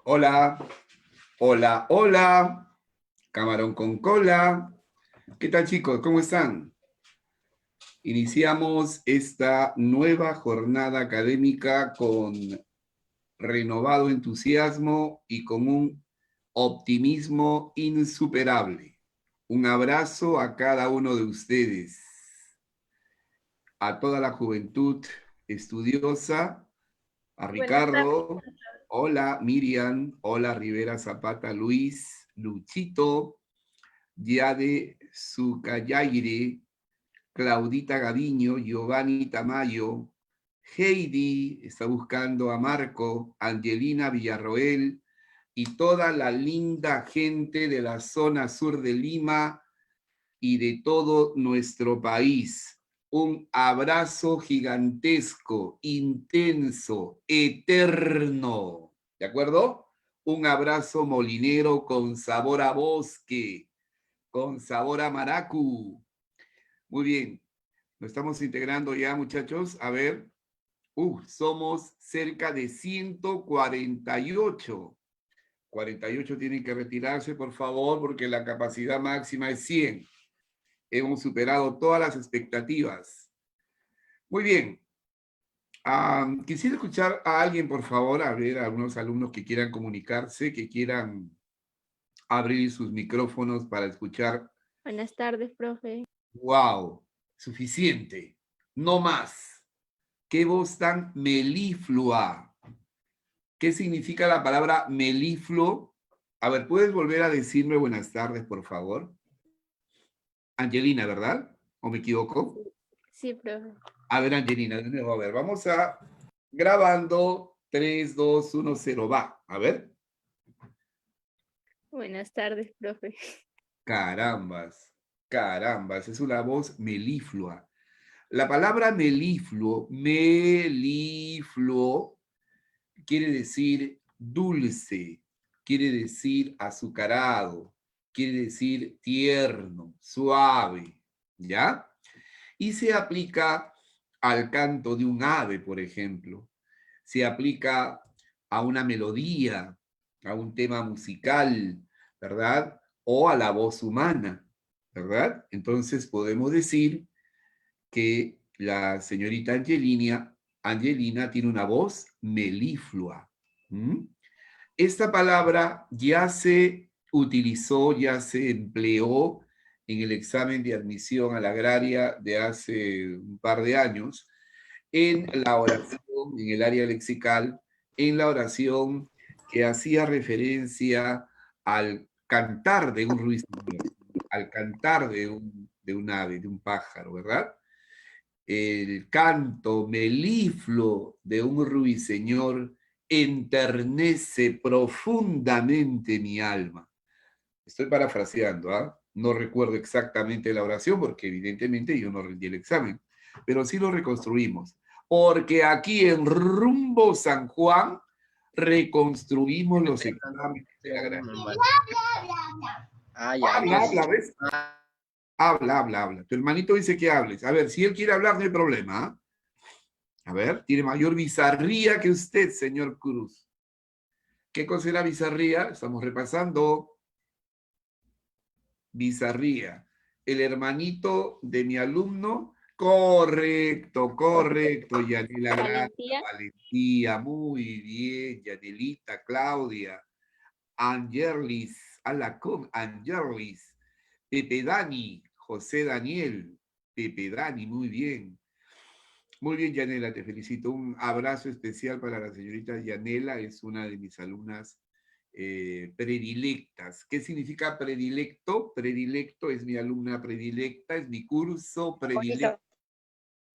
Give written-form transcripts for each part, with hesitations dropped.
Hola, hola, hola, camarón con cola. ¿Qué tal, chicos? ¿Cómo están? Iniciamos esta nueva jornada académica con renovado entusiasmo y con un optimismo insuperable. Un abrazo a cada uno de ustedes, a toda la juventud estudiosa, a Buenas tardes. Ricardo, hola Miriam, hola Rivera Zapata, Luis, Luchito, Yade Zucayaire, Claudita Gaviño, Giovanni Tamayo, Heidi está buscando a Marco, Angelina Villarroel y toda la linda gente de la zona sur de Lima y de todo nuestro país. Un abrazo gigantesco, intenso, eterno. ¿De acuerdo? Un abrazo molinero con sabor a bosque, con sabor a maracu. Muy bien, nos estamos integrando ya, muchachos. A ver, somos cerca de 148. 48 tienen que retirarse, por favor, porque la capacidad máxima es 100. Hemos superado todas las expectativas. Muy bien. Quisiera escuchar a alguien, por favor, a ver, a algunos alumnos que quieran comunicarse, que quieran abrir sus micrófonos para escuchar. Buenas tardes, profe. ¡Wow! Suficiente. No más. ¿Qué voz tan meliflua? ¿Qué significa la palabra melifluo? A ver, ¿puedes volver a decirme buenas tardes, por favor? Angelina, ¿verdad? ¿O me equivoco? Sí, profe. A ver, Angelina, de nuevo, a ver, vamos a grabando 3, 2, 1, 0, va. A ver. Buenas tardes, profe. Carambas, carambas, es una voz meliflua. La palabra melifluo, melifluo, quiere decir dulce, quiere decir azucarado, quiere decir tierno, suave, ¿ya? Y se aplica al canto de un ave, por ejemplo. Se aplica a una melodía, a un tema musical, ¿verdad? O a la voz humana, ¿verdad? Entonces podemos decir que la señorita Angelina tiene una voz meliflua. ¿Mm? Esta palabra ya se utilizó, ya se empleó en el examen de admisión a la agraria de hace un par de años, en la oración, en el área lexical, en la oración que hacía referencia al cantar de un ruiseñor, al cantar de un ave, de un pájaro, ¿verdad? El canto melifluo de un ruiseñor enternece profundamente mi alma. Estoy parafraseando, ¿ah? No recuerdo exactamente la oración porque evidentemente yo no rendí el examen, pero sí lo reconstruimos. Porque aquí en Rumbo San Juan reconstruimos los exámenes de la gran... Habla, ¿ves? Habla. Tu hermanito dice que hables. A ver, si él quiere hablar, no hay problema. ¿Ah? A ver, tiene mayor bizarría que usted, señor Cruz. ¿Qué considera bizarría? Estamos repasando bizarría. El hermanito de mi alumno, correcto, Yanela Granda, Valentía. Valentía, muy bien, Yanelita, Claudia, Angelis, Alacón, Angelis, Pepe Dani, José Daniel, Pepe Dani, muy bien. Muy bien, Yanela, te felicito. Un abrazo especial para la señorita Yanela, es una de mis alumnas predilectas. ¿Qué significa predilecto? Predilecto es mi alumna predilecta, es mi curso predilecto.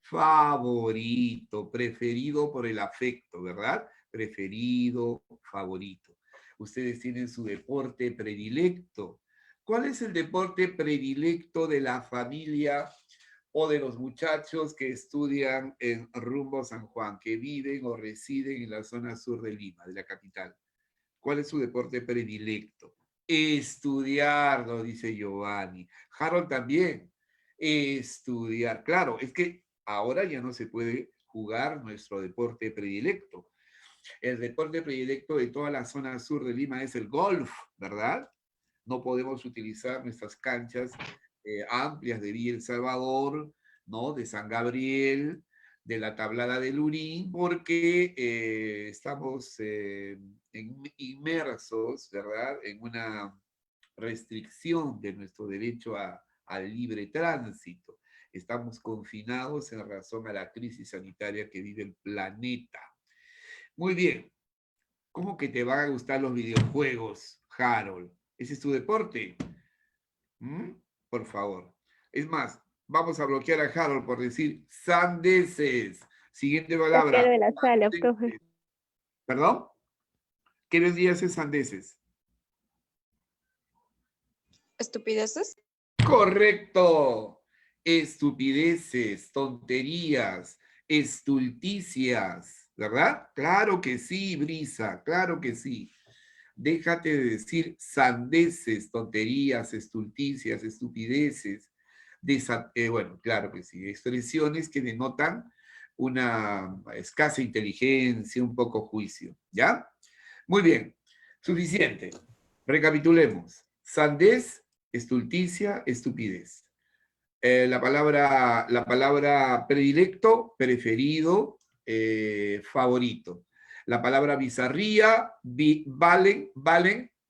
Favorito, preferido por el afecto, ¿verdad? Preferido, favorito. Ustedes tienen su deporte predilecto. ¿Cuál es el deporte predilecto de la familia o de los muchachos que estudian en Rumbo San Juan, que viven o residen en la zona sur de Lima, de la capital? ¿Cuál es su deporte predilecto? Estudiar, lo dice Giovanni. Harold también. Estudiar. Claro, es que ahora ya no se puede jugar nuestro deporte predilecto. El deporte predilecto de toda la zona sur de Lima es el golf, ¿verdad? No podemos utilizar nuestras canchas amplias de Villa El Salvador, ¿no? De San Gabriel, de la Tablada de Lurín, porque estamos inmersos, ¿verdad? En una restricción de nuestro derecho al libre tránsito. Estamos confinados en razón a la crisis sanitaria que vive el planeta. Muy bien. ¿Cómo que te van a gustar los videojuegos, Harold? ¿Ese es tu deporte? ¿Mm? Por favor. Es más, vamos a bloquear a Harold por decir sandeces. Siguiente Saquear palabra. de la sala, profe. Sandeces. ¿Perdón? ¿Qué vendría a ser sandeces? ¿Estupideces? Correcto. Estupideces, tonterías, estulticias, ¿verdad? Claro que sí, Brisa, claro que sí. Déjate de decir sandeces, tonterías, estulticias, estupideces. Bueno, claro que sí, expresiones que denotan una escasa inteligencia, un poco juicio, ¿ya? Muy bien, suficiente. Recapitulemos. Sandez, estulticia, estupidez. La palabra predilecto, preferido, favorito. La palabra bizarría, valen,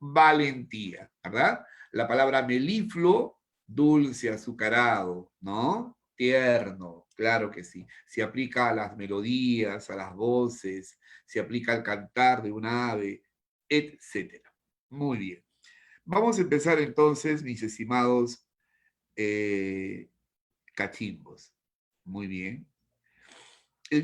valentía, ¿verdad? La palabra melifluo, dulce, azucarado, ¿no? Tierno, claro que sí. Se aplica a las melodías, a las voces, se aplica al cantar de un ave, etcétera. Muy bien. Vamos a empezar entonces, mis estimados cachimbos. Muy bien. El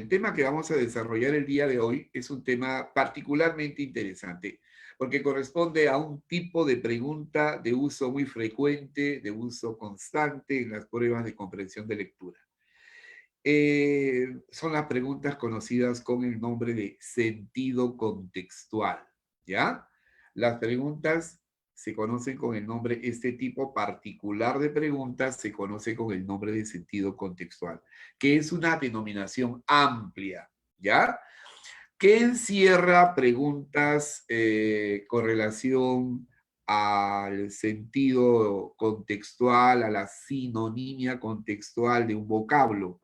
tema que vamos a desarrollar el día de hoy es un tema particularmente interesante, porque corresponde a un tipo de pregunta de uso muy frecuente, de uso constante en las pruebas de comprensión de lectura. Son las preguntas conocidas con el nombre de sentido contextual, ¿ya? Las preguntas se conocen con el nombre, este tipo particular de preguntas se conoce con el nombre de sentido contextual, que es una denominación amplia, ¿ya? Que encierra preguntas con relación al sentido contextual, a la sinonimia contextual de un vocablo.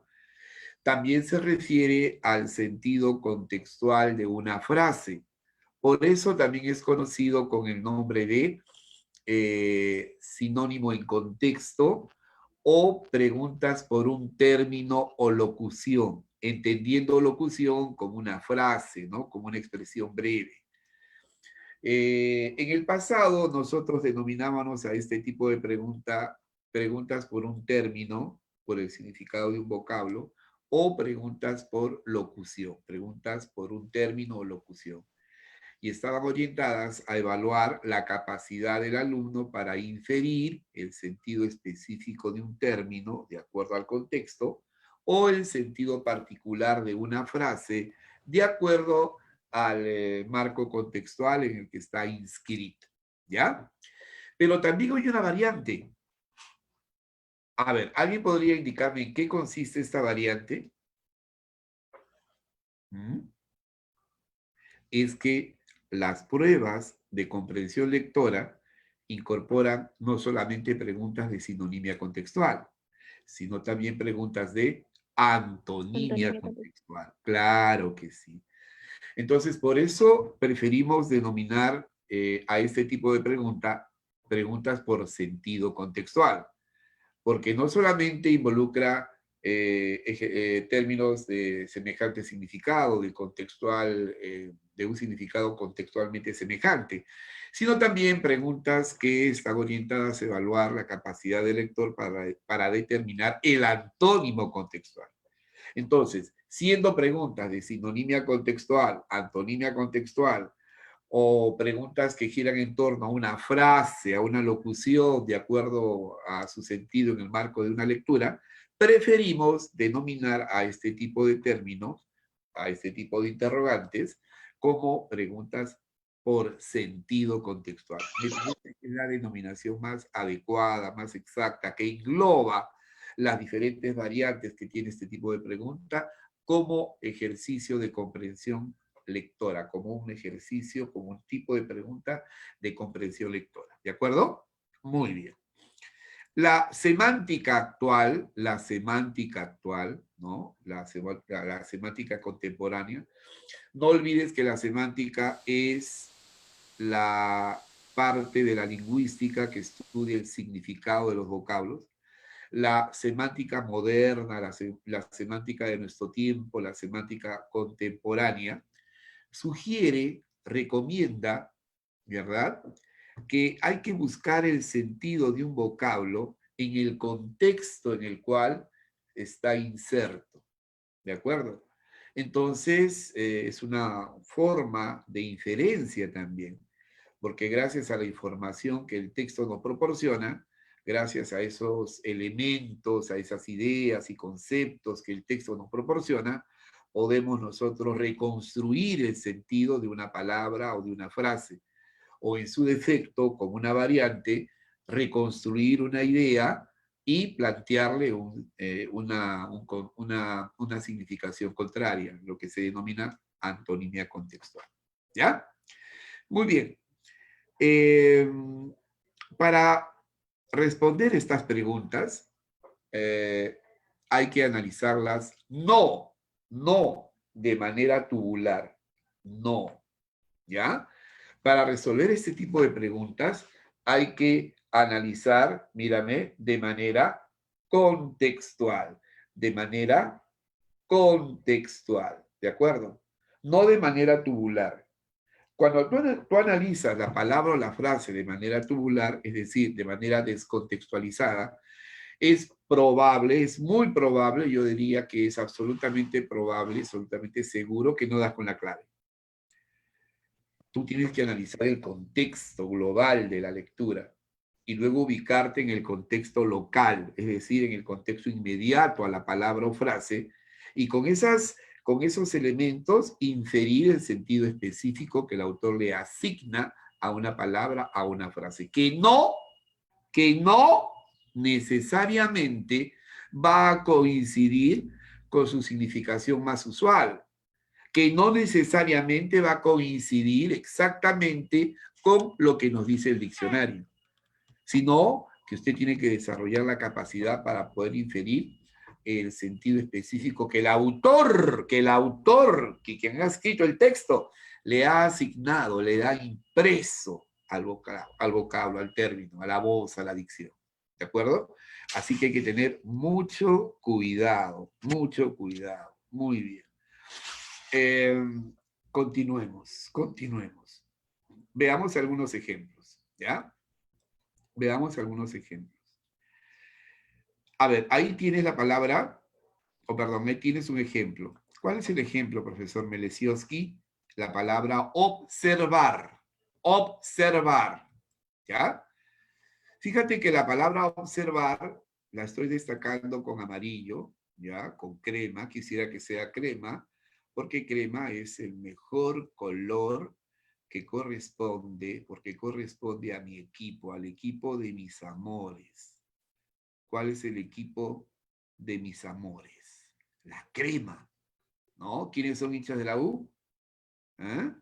También se refiere al sentido contextual de una frase. Por eso también es conocido con el nombre de sinónimo en contexto o preguntas por un término o locución, entendiendo locución como una frase, ¿no? Como una expresión breve. En el pasado nosotros denominábamos a este tipo de preguntas por un término, por el significado de un vocablo, o preguntas por locución, preguntas por un término o locución. Y estaban orientadas a evaluar la capacidad del alumno para inferir el sentido específico de un término, de acuerdo al contexto, o el sentido particular de una frase, de acuerdo al marco contextual en el que está inscrito, ¿ya? Pero también hay una variante. A ver, ¿alguien podría indicarme en qué consiste esta variante? Es que las pruebas de comprensión lectora incorporan no solamente preguntas de sinonimia contextual, sino también preguntas de antonimia contextual. Claro que sí. Entonces, por eso preferimos denominar a este tipo de preguntas por sentido contextual, porque no solamente involucra términos de semejante significado, de un significado contextualmente semejante, sino también preguntas que están orientadas a evaluar la capacidad del lector para determinar el antónimo contextual. Entonces, siendo preguntas de sinonimia contextual, antonimia contextual, o preguntas que giran en torno a una frase, a una locución, de acuerdo a su sentido en el marco de una lectura, preferimos denominar a este tipo de términos, a este tipo de interrogantes, como preguntas por sentido contextual. Me parece que es la denominación más adecuada, más exacta, que engloba las diferentes variantes que tiene este tipo de pregunta como ejercicio de comprensión lectora, como un ejercicio, como un tipo de pregunta de comprensión lectora. ¿De acuerdo? Muy bien. La semántica actual, ¿no? La semántica contemporánea, no olvides que la semántica es la parte de la lingüística que estudia el significado de los vocablos. La semántica moderna, la semántica de nuestro tiempo, la semántica contemporánea, sugiere, recomienda, ¿verdad?, que hay que buscar el sentido de un vocablo en el contexto en el cual está inserto, ¿de acuerdo? Entonces, es una forma de inferencia también, porque gracias a la información que el texto nos proporciona, gracias a esos elementos, a esas ideas y conceptos que el texto nos proporciona, podemos nosotros reconstruir el sentido de una palabra o de una frase, o en su defecto, como una variante, reconstruir una idea y plantearle una significación contraria, lo que se denomina antonimia contextual. ¿Ya? Muy bien. Para responder estas preguntas, hay que analizarlas no de manera tubular, no, ¿ya? Para resolver este tipo de preguntas hay que analizar, mírame, de manera contextual, ¿de acuerdo? No de manera tubular. Cuando tú analizas la palabra o la frase de manera tubular, es decir, de manera descontextualizada, es probable, es muy probable, yo diría que es absolutamente probable, absolutamente seguro que no das con la clave. Tú tienes que analizar el contexto global de la lectura y luego ubicarte en el contexto local, es decir, en el contexto inmediato a la palabra o frase, y con esos elementos inferir el sentido específico que el autor le asigna a una palabra, a una frase, que no necesariamente va a coincidir con su significación más usual, que no necesariamente va a coincidir exactamente con lo que nos dice el diccionario, sino que usted tiene que desarrollar la capacidad para poder inferir el sentido específico que quien ha escrito el texto, le ha asignado, le da impreso al vocablo, al término, a la voz, a la dicción. ¿De acuerdo? Así que hay que tener mucho cuidado, mucho cuidado. Muy bien. Continuemos. Veamos algunos ejemplos, ¿ya? Veamos algunos ejemplos. A ver, ahí tienes la palabra, ahí tienes un ejemplo. ¿Cuál es el ejemplo, profesor Melesioski? La palabra observar. Observar, ¿ya? Fíjate que la palabra observar la estoy destacando con amarillo, ¿ya? Con crema, quisiera que sea crema, porque crema es el mejor color que corresponde, porque corresponde a mi equipo, al equipo de mis amores. ¿Cuál es el equipo de mis amores? La crema, ¿no? ¿Quiénes son hinchas de la U? ¿Eh?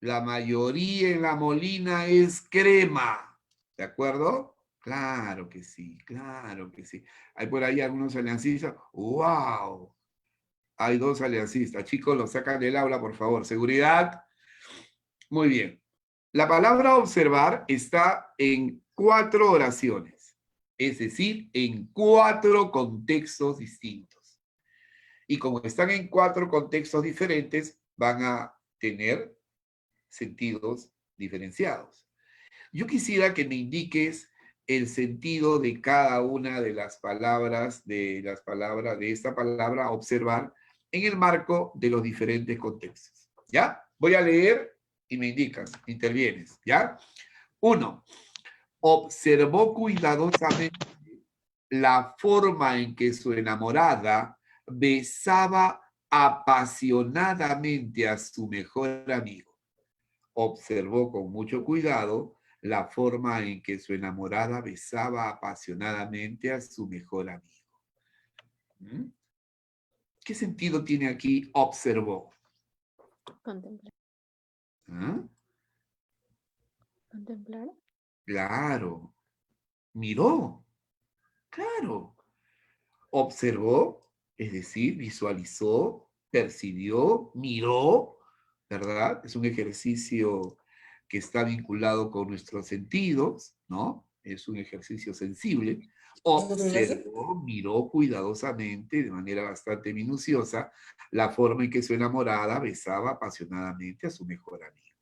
La mayoría en La Molina es crema, ¿de acuerdo? Claro que sí, claro que sí. Hay por ahí algunos aliancistas. ¡Wow! Hay 2 aliancistas. Chicos, los sacan del aula, por favor. Seguridad. Muy bien. La palabra observar está en 4 oraciones, es decir, en 4 contextos distintos. Y como están en 4 contextos diferentes, van a tener sentidos diferenciados. Yo quisiera que me indiques el sentido de cada una de las palabras, de esta palabra observar en el marco de los diferentes contextos. ¿Ya? Voy a leer y me indicas, intervienes, ¿ya? 1. Observó cuidadosamente la forma en que su enamorada besaba apasionadamente a su mejor amigo. Observó con mucho cuidado la forma en que su enamorada besaba apasionadamente a su mejor amigo. ¿Qué sentido tiene aquí observó? Contemplar. ¿Ah? Contemplar. Claro. Miró. Claro. Observó, es decir, visualizó, percibió, miró, ¿verdad? Es un ejercicio que está vinculado con nuestros sentidos, ¿no? Es un ejercicio sensible. Observó, miró cuidadosamente, de manera bastante minuciosa, la forma en que su enamorada besaba apasionadamente a su mejor amigo.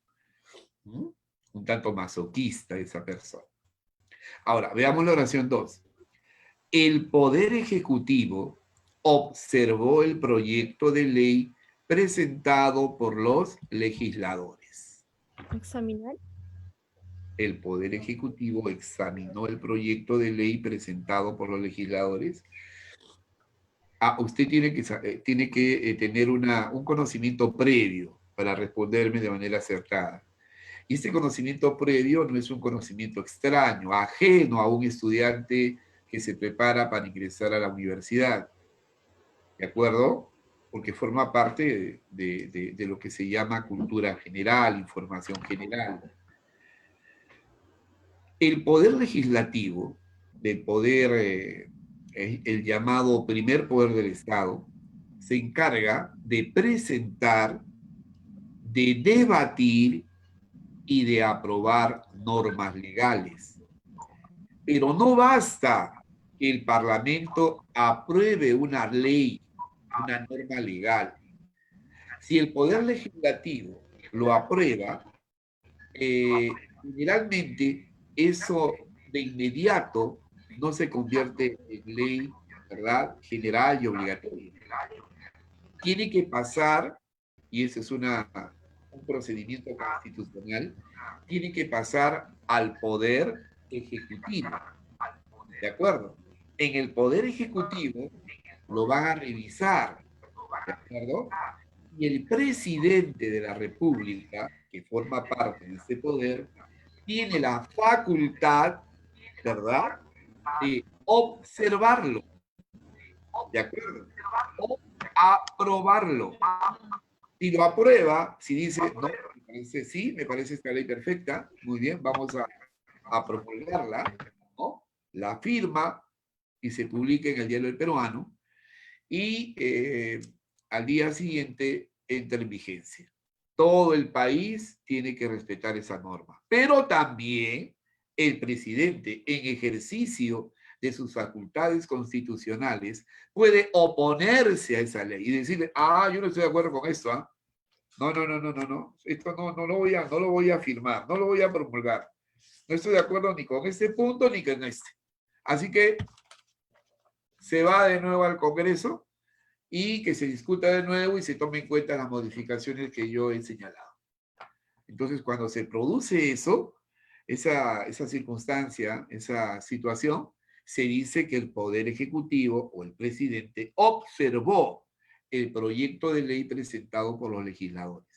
¿Mm? Un tanto masoquista esa persona. Ahora, veamos la oración 2. El Poder Ejecutivo observó el proyecto de ley presentado por los legisladores. Examinar. El Poder Ejecutivo examinó el proyecto de ley presentado por los legisladores. Usted tiene que tener un conocimiento previo para responderme de manera acertada. Y este conocimiento previo no es un conocimiento extraño, ajeno a un estudiante que se prepara para ingresar a la universidad. ¿De acuerdo? Porque forma parte de lo que se llama cultura general, información general. El poder legislativo, el llamado primer poder del Estado, se encarga de presentar, de debatir y de aprobar normas legales. Pero no basta que el Parlamento apruebe una ley, una norma legal. Si el Poder Legislativo lo aprueba, generalmente eso de inmediato no se convierte en ley, ¿verdad?, general y obligatoria. Tiene que pasar, y ese es un procedimiento constitucional, tiene que pasar al Poder Ejecutivo. ¿De acuerdo? En el Poder Ejecutivo lo van a revisar, ¿de acuerdo? Y el presidente de la República, que forma parte de ese poder, tiene la facultad, ¿verdad?, de observarlo, ¿de acuerdo? O aprobarlo. Si lo aprueba, si dice, no, me parece, sí, me parece esta ley perfecta, muy bien, vamos a promulgarla, ¿no? La firma y se publica en el Diario del Peruano y al día siguiente entra en vigencia. Todo el país tiene que respetar esa norma, pero también el presidente, en ejercicio de sus facultades constitucionales, puede oponerse a esa ley y decirle, yo no estoy de acuerdo con esto, ¿ah? No, esto no lo voy a firmar, no lo voy a promulgar. No estoy de acuerdo ni con este punto ni con este. Así que se va de nuevo al Congreso y que se discuta de nuevo y se tome en cuenta las modificaciones que yo he señalado. Entonces, cuando se produce eso, esa circunstancia, esa situación, se dice que el Poder Ejecutivo o el presidente observó el proyecto de ley presentado por los legisladores.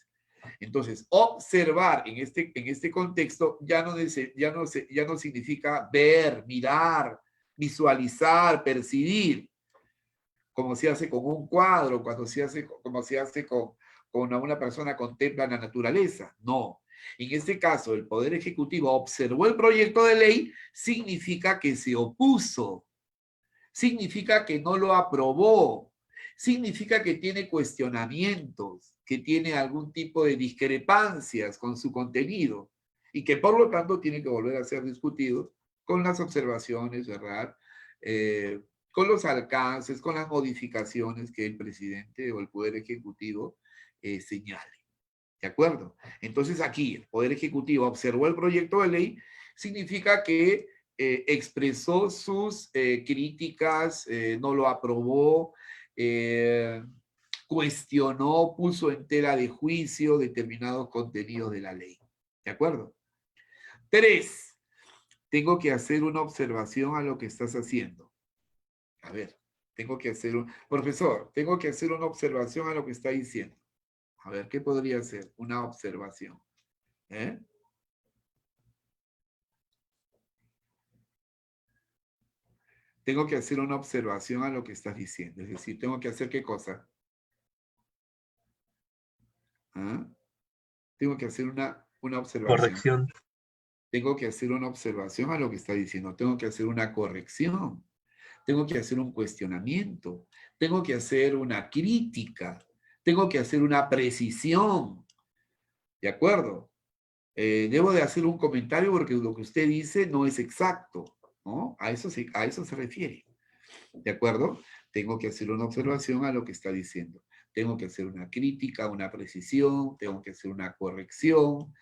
Entonces, observar en este contexto ya no significa ver, mirar, visualizar, percibir, como se hace con un cuadro, como se hace con una persona contempla la naturaleza. No. En este caso, el Poder Ejecutivo observó el proyecto de ley, significa que se opuso, significa que no lo aprobó, significa que tiene cuestionamientos, que tiene algún tipo de discrepancias con su contenido y que por lo tanto tiene que volver a ser discutido con las observaciones, ¿verdad? Con los alcances, con las modificaciones que el presidente o el Poder Ejecutivo señale. ¿De acuerdo? Entonces aquí el Poder Ejecutivo observó el proyecto de ley, significa que expresó sus críticas, no lo aprobó, cuestionó, puso en tela de juicio determinados contenidos de la ley. ¿De acuerdo? 3. Tengo que hacer una observación a lo que estás haciendo. A ver, profesor, tengo que hacer una observación a lo que está diciendo. A ver, ¿qué podría ser? Una observación. ¿Eh? Tengo que hacer una observación a lo que estás diciendo. Es decir, tengo que hacer ¿qué cosa? ¿Ah? Tengo que hacer una observación. Corrección. Tengo que hacer una observación a lo que está diciendo. Tengo que hacer una corrección. Tengo que hacer un cuestionamiento. Tengo que hacer una crítica. Tengo que hacer una precisión. ¿De acuerdo? Debo de hacer un comentario porque lo que usted dice no es exacto, ¿no? A eso se refiere. ¿De acuerdo? Tengo que hacer una observación a lo que está diciendo. Tengo que hacer una crítica, una precisión, tengo que hacer una corrección,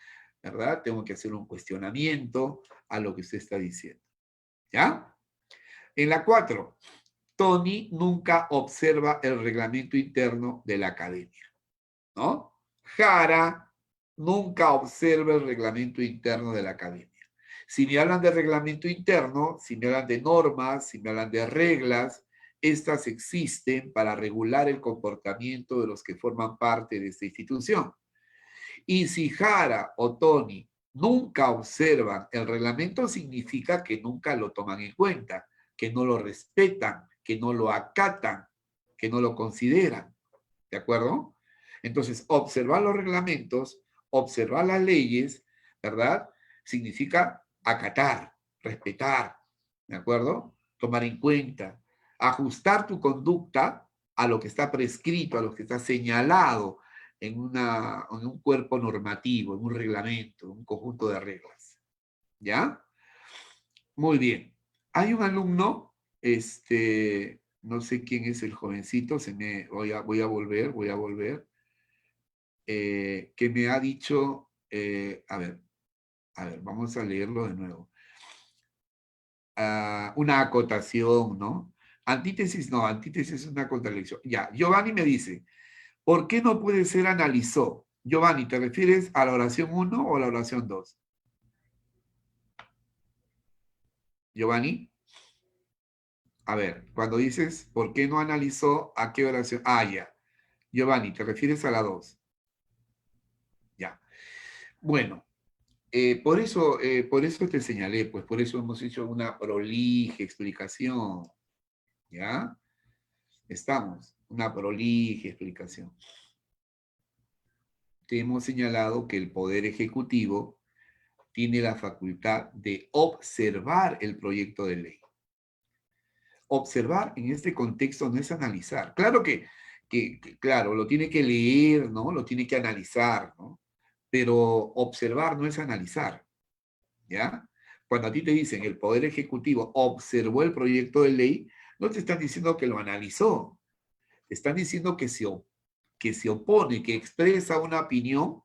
¿verdad? Tengo que hacer un cuestionamiento a lo que usted está diciendo. ¿Ya? En la 4, Tony nunca observa el reglamento interno de la academia, ¿no? Jara nunca observa el reglamento interno de la academia. Si me hablan de reglamento interno, si me hablan de normas, si me hablan de reglas, estas existen para regular el comportamiento de los que forman parte de esta institución. Y si Jara o Tony nunca observan el reglamento, significa que nunca lo toman en cuenta, que no lo respetan, que no lo acatan, que no lo consideran. ¿De acuerdo? Entonces, observar los reglamentos, observar las leyes, ¿verdad? Significa acatar, respetar, ¿de acuerdo? Tomar en cuenta, ajustar tu conducta a lo que está prescrito, a lo que está señalado en un cuerpo normativo, en un reglamento, en un conjunto de reglas. ¿Ya? Muy bien. Hay un alumno, no sé quién es el jovencito, voy a volver, que me ha dicho, a ver, vamos a leerlo de nuevo. Una acotación, ¿no? Antítesis no, antítesis es una contradicción. Ya, Giovanni me dice, ¿por qué no puede ser analizó? Giovanni, ¿te refieres a la oración 1 o a la oración 2? Giovanni, a ver, cuando dices, ¿por qué no analizó? ¿A qué oración? Ah, ya. Giovanni, ¿te refieres a la 2? Ya. Bueno, por eso te señalé, pues por eso hemos hecho una prolija explicación, ¿ya? Estamos, una prolija explicación. Te hemos señalado que el Poder Ejecutivo tiene la facultad de observar el proyecto de ley. Observar en este contexto no es analizar. Claro que claro, lo tiene que leer, ¿no? Lo tiene que analizar, ¿no? Pero observar no es analizar, ¿ya? Cuando a ti te dicen el Poder Ejecutivo observó el proyecto de ley, no te están diciendo que lo analizó, te están diciendo que se opone, que expresa una opinión,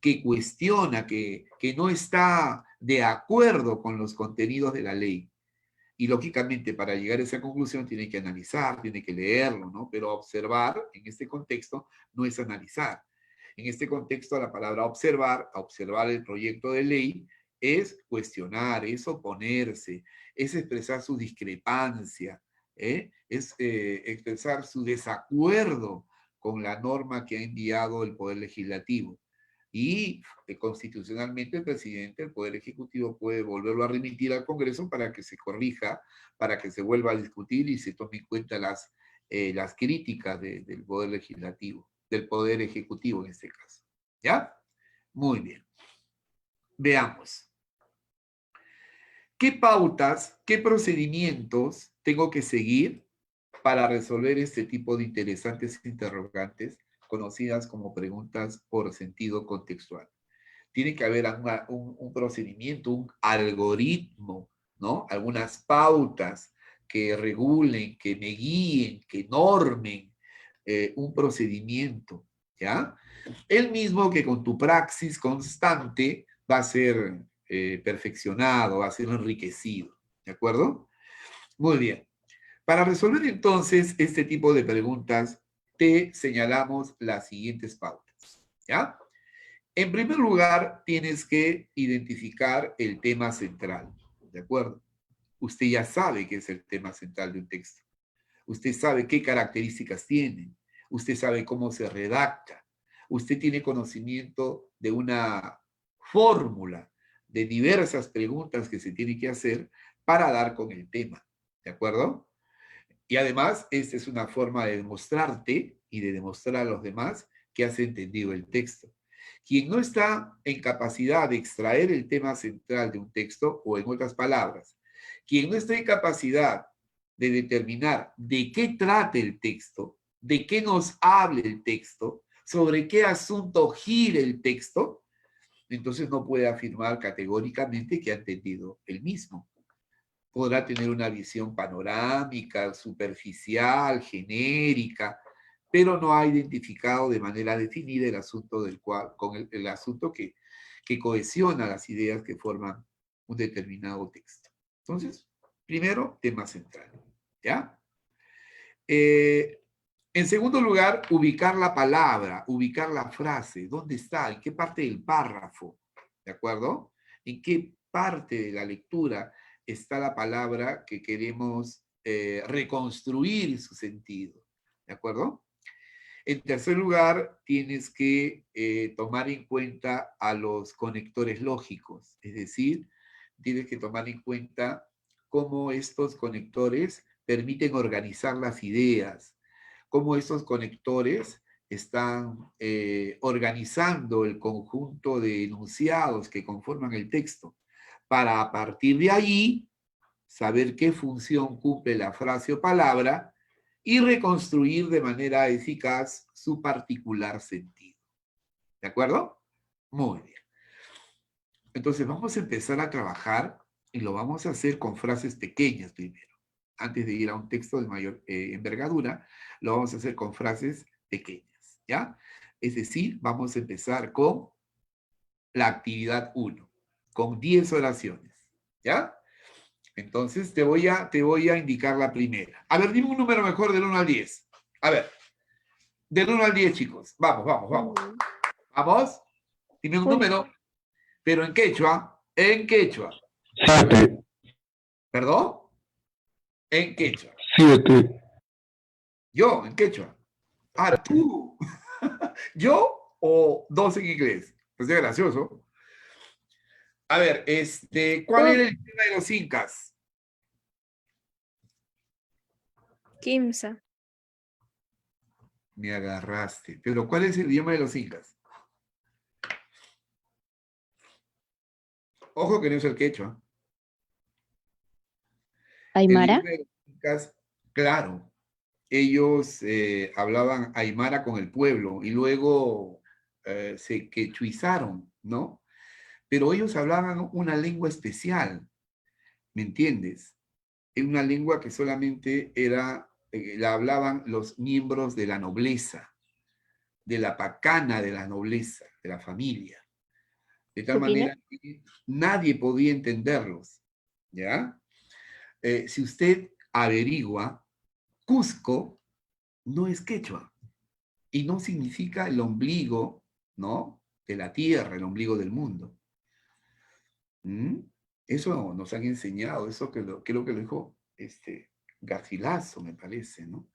que cuestiona, que no está de acuerdo con los contenidos de la ley. Y lógicamente para llegar a esa conclusión tiene que analizar, tiene que leerlo, ¿no? Pero observar en este contexto no es analizar. En este contexto la palabra observar el proyecto de ley, es cuestionar, es oponerse, es expresar su discrepancia, es expresar su desacuerdo con la norma que ha enviado el Poder Legislativo. Y constitucionalmente el presidente, el Poder Ejecutivo, puede volverlo a remitir al Congreso para que se corrija, para que se vuelva a discutir y se tome en cuenta las críticas del Poder Legislativo, del Poder Ejecutivo en este caso. ¿Ya? Muy bien. Veamos. ¿Qué pautas, qué procedimientos tengo que seguir para resolver este tipo de interesantes interrogantes conocidas como preguntas por sentido contextual? Tiene que haber un procedimiento, un algoritmo, ¿no? Algunas pautas que regulen, que me guíen, que normen un procedimiento, ¿ya? El mismo que con tu praxis constante va a ser perfeccionado, va a ser enriquecido, ¿de acuerdo? Muy bien. Para resolver entonces este tipo de preguntas, te señalamos las siguientes pautas, ¿ya? En primer lugar, tienes que identificar el tema central, ¿de acuerdo? Usted ya sabe qué es el tema central de un texto. Usted sabe qué características tiene. Usted sabe cómo se redacta. Usted tiene conocimiento de una fórmula de diversas preguntas que se tiene que hacer para dar con el tema, ¿de acuerdo? Y además, esta es una forma de demostrarte y de demostrar a los demás que has entendido el texto. Quien no está en capacidad de extraer el tema central de un texto, o en otras palabras, quien no está en capacidad de determinar de qué trata el texto, de qué nos hable el texto, sobre qué asunto gira el texto, entonces no puede afirmar categóricamente que ha entendido el mismo. Podrá tener una visión panorámica, superficial, genérica, pero no ha identificado de manera definida el asunto con el asunto que cohesiona las ideas que forman un determinado texto. Entonces, primero, tema central, ¿ya? En segundo lugar, ubicar la palabra, ubicar la frase. ¿Dónde está? ¿En qué parte del párrafo? ¿De acuerdo? ¿En qué parte de la lectura está la palabra que queremos reconstruir su sentido? ¿De acuerdo? En tercer lugar, tienes que tomar en cuenta a los conectores lógicos, es decir, tienes que tomar en cuenta cómo estos conectores permiten organizar las ideas, cómo estos conectores están organizando el conjunto de enunciados que conforman el texto, para a partir de ahí saber qué función cumple la frase o palabra y reconstruir de manera eficaz su particular sentido. ¿De acuerdo? Muy bien. Entonces vamos a empezar a trabajar y lo vamos a hacer con frases pequeñas primero. Antes de ir a un texto de mayor envergadura, lo vamos a hacer con frases pequeñas, ¿ya? Es decir, vamos a empezar con la actividad 1, con 10 oraciones, ¿ya? Entonces te voy a indicar la primera. A ver, dime un número mejor del 1 al 10. A ver, del 1 al 10, chicos. Vamos, vamos, vamos. ¿Vamos? Dime un número, pero en quechua. En quechua. 7. ¿Perdón? En quechua. 7. Yo, en quechua. Ah, tú. ¿Yo o 2 en inglés? Pues es gracioso. A ver, ¿cuál era el tema de los incas? Kimsa. Me agarraste. Pero ¿cuál es el idioma de los incas? Ojo que no es el quechua. Aymara. El idioma de los incas, claro, ellos hablaban aymara con el pueblo y luego se quechuizaron, ¿no? Pero ellos hablaban una lengua especial, ¿me entiendes? Una lengua que solamente la hablaban los miembros de la nobleza, de la pacana de la nobleza, de la familia. De tal manera que nadie podía entenderlos, ¿ya? Si usted averigua, Cusco no es quechua y no significa el ombligo, ¿no? De la tierra, el ombligo del mundo. ¿Mm? Eso nos han enseñado, eso creo que lo dijo Garcilaso, me parece, ¿no?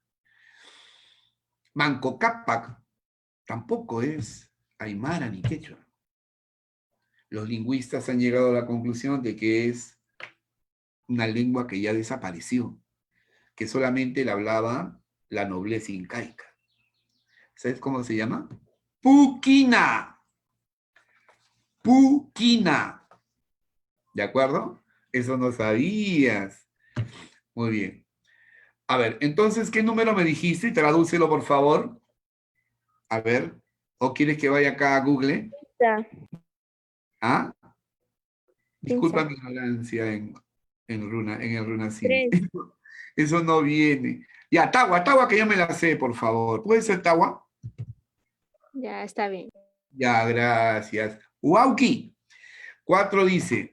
Manco Cápac tampoco es aymara ni quechua. Los lingüistas han llegado a la conclusión de que es una lengua que ya desapareció, que solamente la hablaba la nobleza incaica. ¿Sabes cómo se llama? Puquina. Puquina. ¿De acuerdo? Eso no sabías. Muy bien. A ver, entonces, ¿qué número me dijiste? Tradúcelo, por favor. A ver. ¿O quieres que vaya acá a Google? ¿Ah? Disculpa mi ignorancia en el Runacine. Eso no viene. Ya, Tawa, que yo me la sé, por favor. ¿Puede ser Tawa? Ya, está bien. Ya, gracias. Wauki. 4 dice,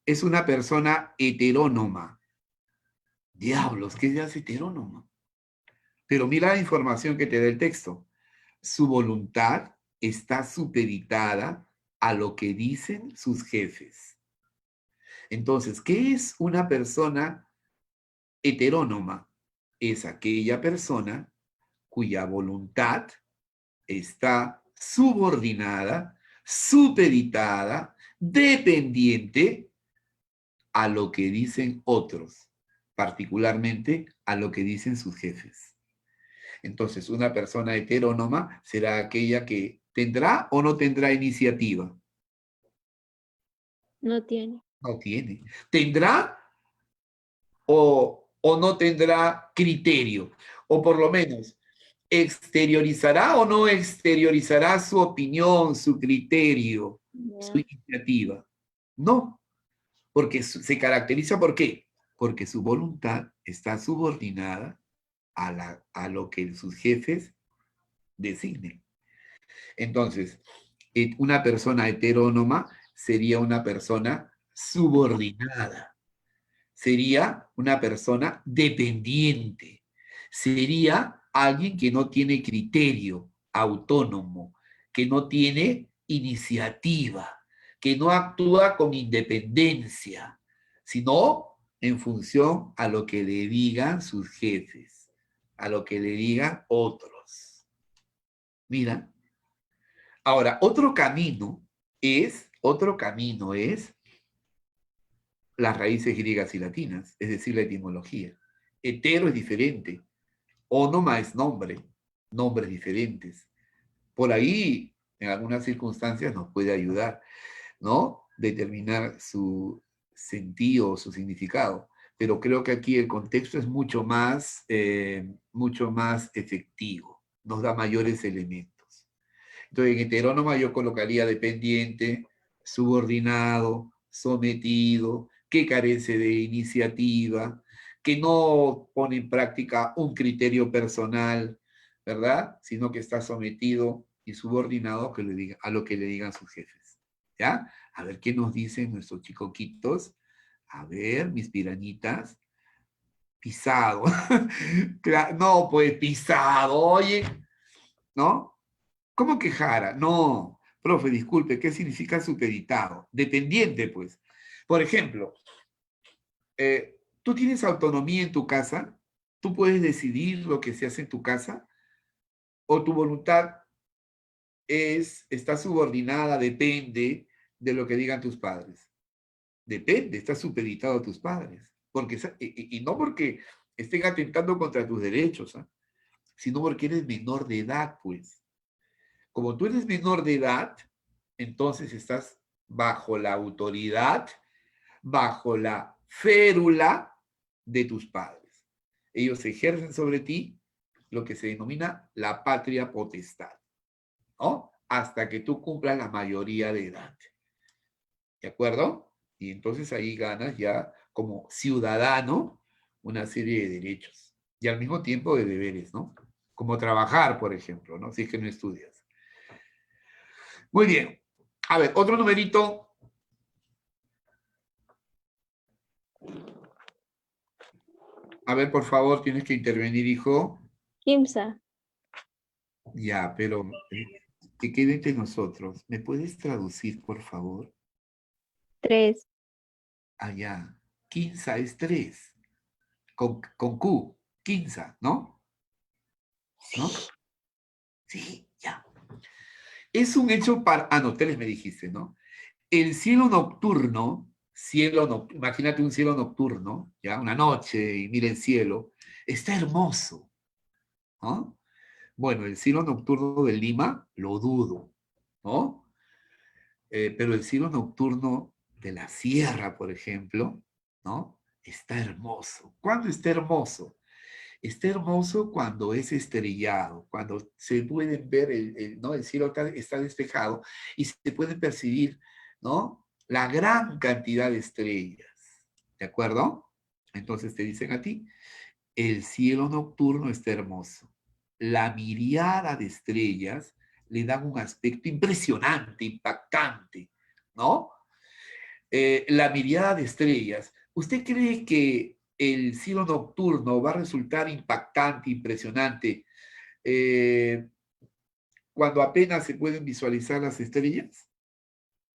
es una persona heterónoma. Diablos, ¿qué es heterónoma? Pero mira la información que te da el texto. Su voluntad está supeditada a lo que dicen sus jefes. Entonces, ¿qué es una persona heterónoma? Es aquella persona cuya voluntad está subordinada, supeditada, dependiente a lo que dicen otros, particularmente a lo que dicen sus jefes. Entonces, una persona heterónoma será aquella que tendrá o no tendrá iniciativa. No tiene. No tiene. ¿Tendrá o no tendrá criterio? O por lo menos, ¿exteriorizará o no exteriorizará su opinión, su criterio, su Ya. iniciativa? No, porque se caracteriza ¿por qué? Porque su voluntad está subordinada a lo que sus jefes designen. Entonces, una persona heterónoma sería una persona subordinada, sería una persona dependiente, sería alguien que no tiene criterio autónomo, que no tiene iniciativa, que no actúa con independencia, sino en función a lo que le digan sus jefes, a lo que le digan otros. Mira. Ahora, otro camino es las raíces griegas y latinas, es decir, la etimología. Hetero es diferente, ónoma es nombre, nombres diferentes. Por ahí, en algunas circunstancias, nos puede ayudar, ¿no? Determinar su sentido o su significado. Pero creo que aquí el contexto es mucho más efectivo, nos da mayores elementos. Entonces, en heterónoma yo colocaría dependiente, subordinado, sometido, que carece de iniciativa, que no pone en práctica un criterio personal, ¿verdad? Sino que está sometido y subordinado a lo que le digan sus jefes. ¿Ya? A ver qué nos dicen nuestros chicoquitos. A ver, mis pirañitas. Pisado. No, pues pisado, oye, ¿no? ¿Cómo que jara? No, profe, disculpe, ¿qué significa supeditado? Dependiente, pues. Por ejemplo, ¿tú tienes autonomía en tu casa? ¿Tú puedes decidir lo que se hace en tu casa? ¿O tu voluntad está subordinada, depende de lo que digan tus padres? Depende, está supeditado a tus padres. Y no porque estén atentando contra tus derechos, ¿ah? Sino porque eres menor de edad, pues. Como tú eres menor de edad, entonces estás bajo la autoridad, bajo la férula de tus padres. Ellos ejercen sobre ti lo que se denomina la patria potestad, ¿no? Hasta que tú cumplas la mayoría de edad. ¿De acuerdo? Y entonces ahí ganas ya como ciudadano una serie de derechos y al mismo tiempo de deberes, ¿no? Como trabajar, por ejemplo, ¿no? Si es que no estudias. Muy bien. A ver, otro numerito. A ver, por favor, tienes que intervenir, hijo. Kimsa. Ya, pero que quede entre nosotros. ¿Me puedes traducir, por favor? 3. Allá. Quinza es 3. Con Q. Quinza, ¿no? ¿No? Sí, ya. Es un hecho para... Ah, no, 3 me dijiste, ¿no? El cielo nocturno, imagínate un cielo nocturno, ya, una noche y mira el cielo, está hermoso, ¿no? Bueno, el cielo nocturno de Lima, lo dudo, ¿no? Pero el cielo nocturno de la sierra, por ejemplo, ¿no? Está hermoso. ¿Cuándo está hermoso? Está hermoso cuando es estrellado, cuando se pueden ver, ¿no? El cielo está despejado y se pueden percibir, ¿no? La gran cantidad de estrellas, ¿de acuerdo? Entonces te dicen a ti, el cielo nocturno está hermoso. La miriada de estrellas le dan un aspecto impresionante, impactante, ¿no? La miriada de estrellas. ¿Usted cree que el cielo nocturno va a resultar impactante, impresionante, cuando apenas se pueden visualizar las estrellas?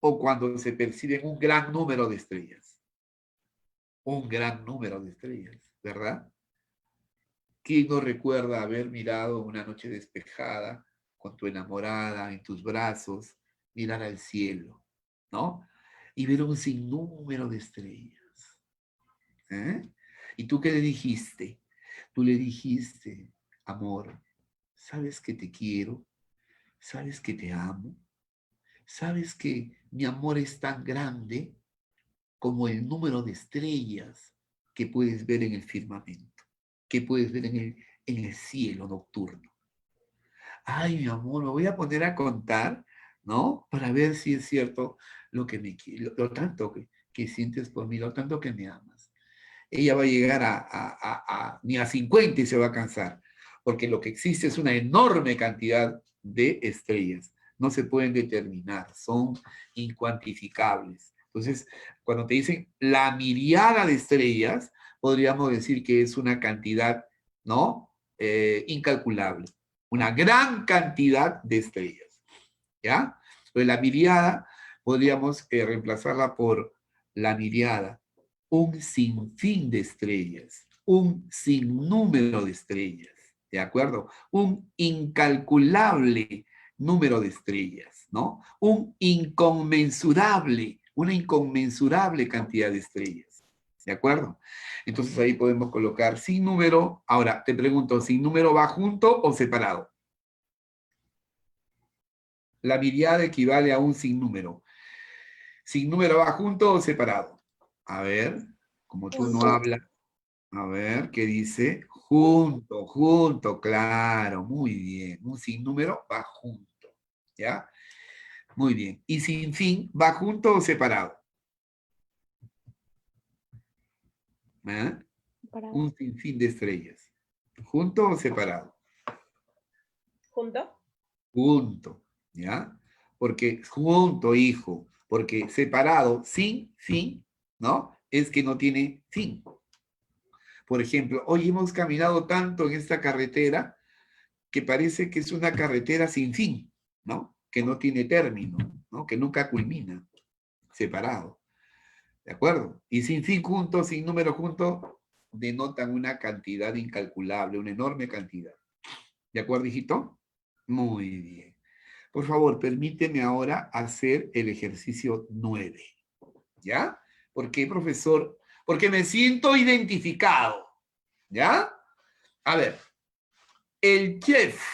¿O cuando se perciben un gran número de estrellas? Un gran número de estrellas, ¿verdad? ¿Quién no recuerda haber mirado una noche despejada con tu enamorada en tus brazos, mirar al cielo, ¿no? Y ver un sinnúmero de estrellas. ¿Eh? ¿Y tú qué le dijiste? Tú le dijiste, amor, sabes que te quiero, sabes que te amo, sabes que mi amor es tan grande como el número de estrellas que puedes ver en el firmamento, que puedes ver en el cielo nocturno. Ay, mi amor, me voy a poner a contar, ¿no? Para ver si es cierto lo que me lo tanto que sientes por mí, lo tanto que me amas. Ella va a llegar ni a 50 y se va a cansar, porque lo que existe es una enorme cantidad de estrellas. No se pueden determinar, son incuantificables. Entonces, cuando te dicen la miriada de estrellas, podríamos decir que es una cantidad, ¿no? Incalculable. Una gran cantidad de estrellas, ¿ya? Entonces, la miriada podríamos reemplazarla por la miriada, un sinfín de estrellas, un sinnúmero de estrellas, ¿de acuerdo? Un incalculable número de estrellas, ¿no? Una inconmensurable cantidad de estrellas, ¿de acuerdo? Entonces ahí podemos colocar sin número. Ahora, te pregunto, ¿sin número va junto o separado? La miriada equivale a un sinnúmero. ¿Sin número va junto o separado? A ver, como tú no hablas. A ver, ¿qué dice? Junto, junto, claro, muy bien. Un sinnúmero va junto, ¿ya? Muy bien. ¿Y sin fin va junto o separado? ¿Ah? Separado. Un sinfín de estrellas. ¿Junto o separado? ¿Junto? Junto, ¿ya? Porque junto, hijo, porque separado, sin fin, ¿no? Es que no tiene fin. Por ejemplo, hoy hemos caminado tanto en esta carretera que parece que es una carretera sin fin, ¿no? Que no tiene término, ¿no? Que nunca culmina, separado, ¿de acuerdo? Y sin fin junto, sin número junto, denotan una cantidad incalculable, una enorme cantidad. ¿De acuerdo, hijito? Muy bien. Por favor, permíteme ahora hacer el ejercicio 9, ¿ya? ¿Por qué, profesor? Porque me siento identificado, ¿ya? A ver, el chef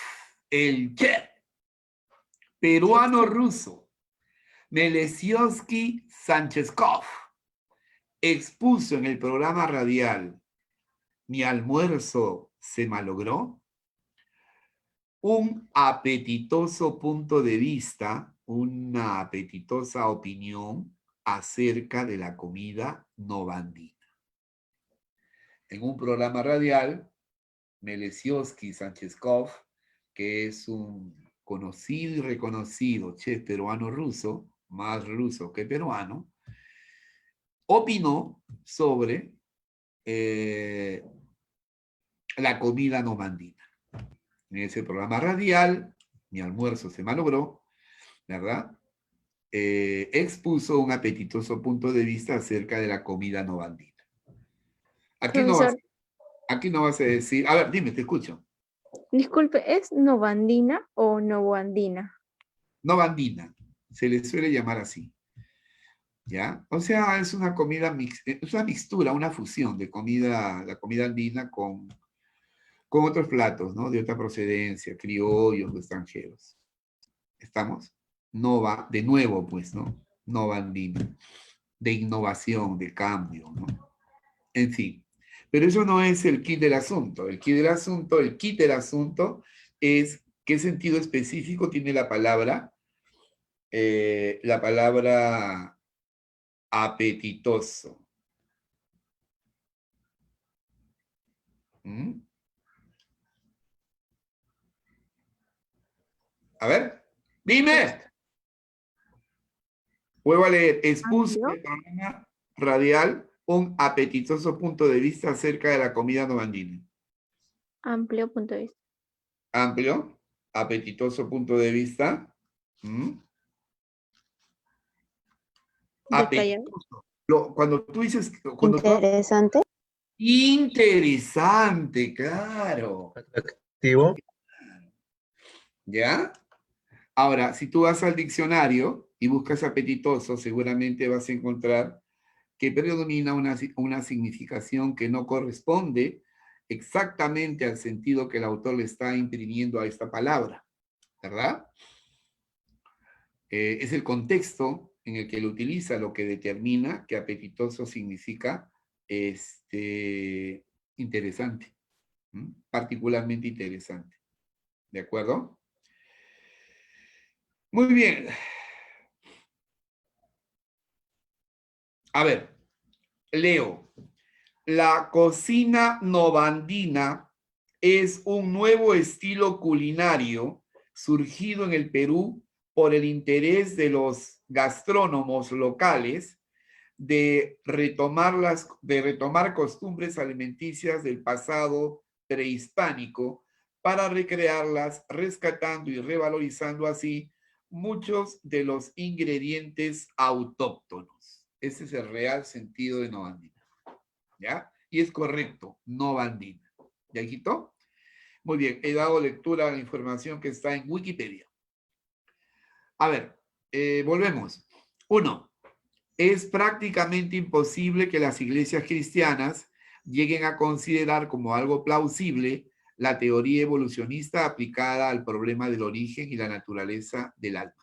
peruano-ruso, Melesiowski Sanchezkov, expuso en el programa radial Mi almuerzo se malogró, un apetitoso punto de vista, una apetitosa opinión acerca de la comida novandina. En un programa radial, Melesiowski Sanchezkov, que es un conocido y reconocido chef peruano-ruso, más ruso que peruano, opinó sobre la comida novandina. En ese programa radial, Mi almuerzo se malogró, ¿verdad? Expuso un apetitoso punto de vista acerca de la comida novandina. Profesor, Aquí no vas a decir, a ver, dime, te escucho. disculpe, ¿es novandina o novoandina? Novandina, se le suele llamar así, ¿ya? O sea, es una comida, es una mixtura, una fusión de comida, la comida andina con otros platos, ¿no? De otra procedencia, criollos o extranjeros. ¿Estamos? Nova, de nuevo, pues, ¿no? Novandina, de innovación, de cambio, ¿no? En fin. Pero eso no es el kit del asunto. El kit del asunto es qué sentido específico tiene la palabra apetitoso. ¿Mm? A ver, dime. Vuelvo a leer. Expuso en el programa radial un apetitoso punto de vista acerca de la comida novandina. Amplio punto de vista. Amplio, apetitoso punto de vista. ¿Mm? Detallado. Apetitoso. Cuando tú dices... Interesante. Interesante, claro. Atractivo. ¿Ya? Ahora, si tú vas al diccionario y buscas apetitoso, seguramente vas a encontrar que predomina una significación que no corresponde exactamente al sentido que el autor le está imprimiendo a esta palabra, ¿verdad? Es el contexto en el que lo utiliza lo que determina que apetitoso significa interesante, particularmente interesante. ¿De acuerdo? Muy bien. A ver, leo. La cocina novandina es un nuevo estilo culinario surgido en el Perú por el interés de los gastrónomos locales de retomar costumbres alimenticias del pasado prehispánico para recrearlas, rescatando y revalorizando así muchos de los ingredientes autóctonos. Ese es el real sentido de novandina. ¿Ya? Y es correcto, novandina. ¿Ya, hijito? Muy bien, he dado lectura a la información que está en Wikipedia. A ver, volvemos. 1. Es prácticamente imposible que las iglesias cristianas lleguen a considerar como algo plausible la teoría evolucionista aplicada al problema del origen y la naturaleza del alma.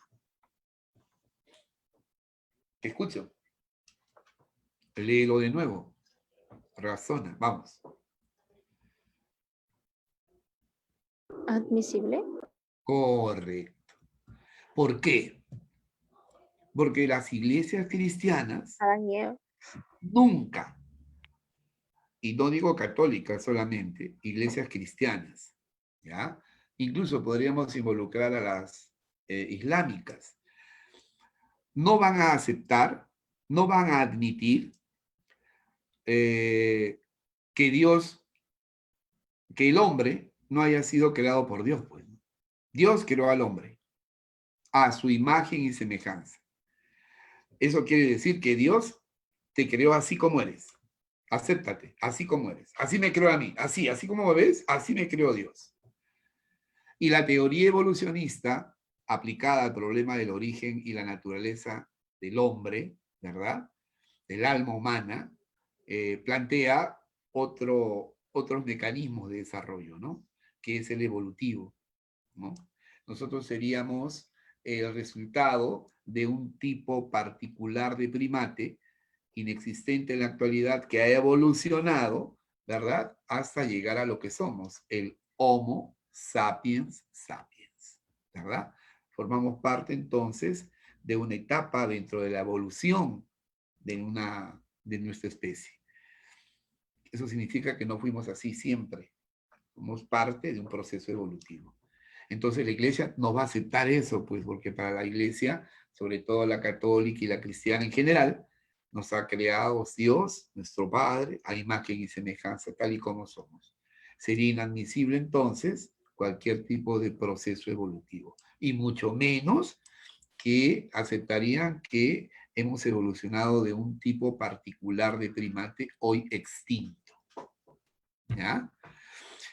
¿Te escucho? Léelo de nuevo. Razona, vamos. ¿Admisible? Correcto. ¿Por qué? Porque las iglesias cristianas nunca, y no digo católicas solamente, iglesias cristianas, ¿ya? Incluso podríamos involucrar a las islámicas. No van a aceptar, no van a admitir que el hombre no haya sido creado por Dios, pues. Dios creó al hombre a su imagen y semejanza. Eso quiere decir que Dios te creó así como eres. Acéptate, así como eres. Así me creó a mí. Así como me ves, así me creó Dios. Y la teoría evolucionista, aplicada al problema del origen y la naturaleza del hombre, ¿verdad? Del alma humana, plantea otros mecanismos de desarrollo, ¿no? Que es el evolutivo, ¿no? Nosotros seríamos el resultado de un tipo particular de primate inexistente en la actualidad que ha evolucionado, ¿verdad? Hasta llegar a lo que somos, el Homo sapiens sapiens, ¿verdad? Formamos parte entonces de una etapa dentro de la evolución de nuestra especie. Eso significa que no fuimos así siempre. Somos parte de un proceso evolutivo. Entonces la iglesia no va a aceptar eso, pues, porque para la iglesia, sobre todo la católica y la cristiana en general, nos ha creado Dios, nuestro Padre, a imagen y semejanza, tal y como somos. Sería inadmisible entonces cualquier tipo de proceso evolutivo, y mucho menos que aceptarían que hemos evolucionado de un tipo particular de primate hoy extinto. ¿Ya?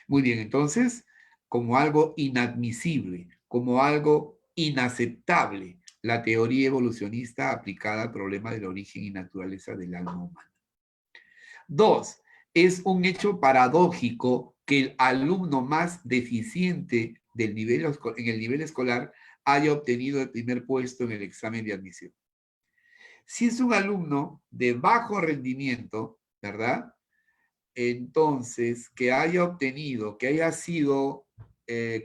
Muy bien, entonces, como algo inadmisible, como algo inaceptable, la teoría evolucionista aplicada al problema del origen y naturaleza del alma humana. 2. Es un hecho paradójico que el alumno más deficiente en el nivel escolar haya obtenido el primer puesto en el examen de admisión. Si es un alumno de bajo rendimiento, ¿verdad? Entonces, que haya sido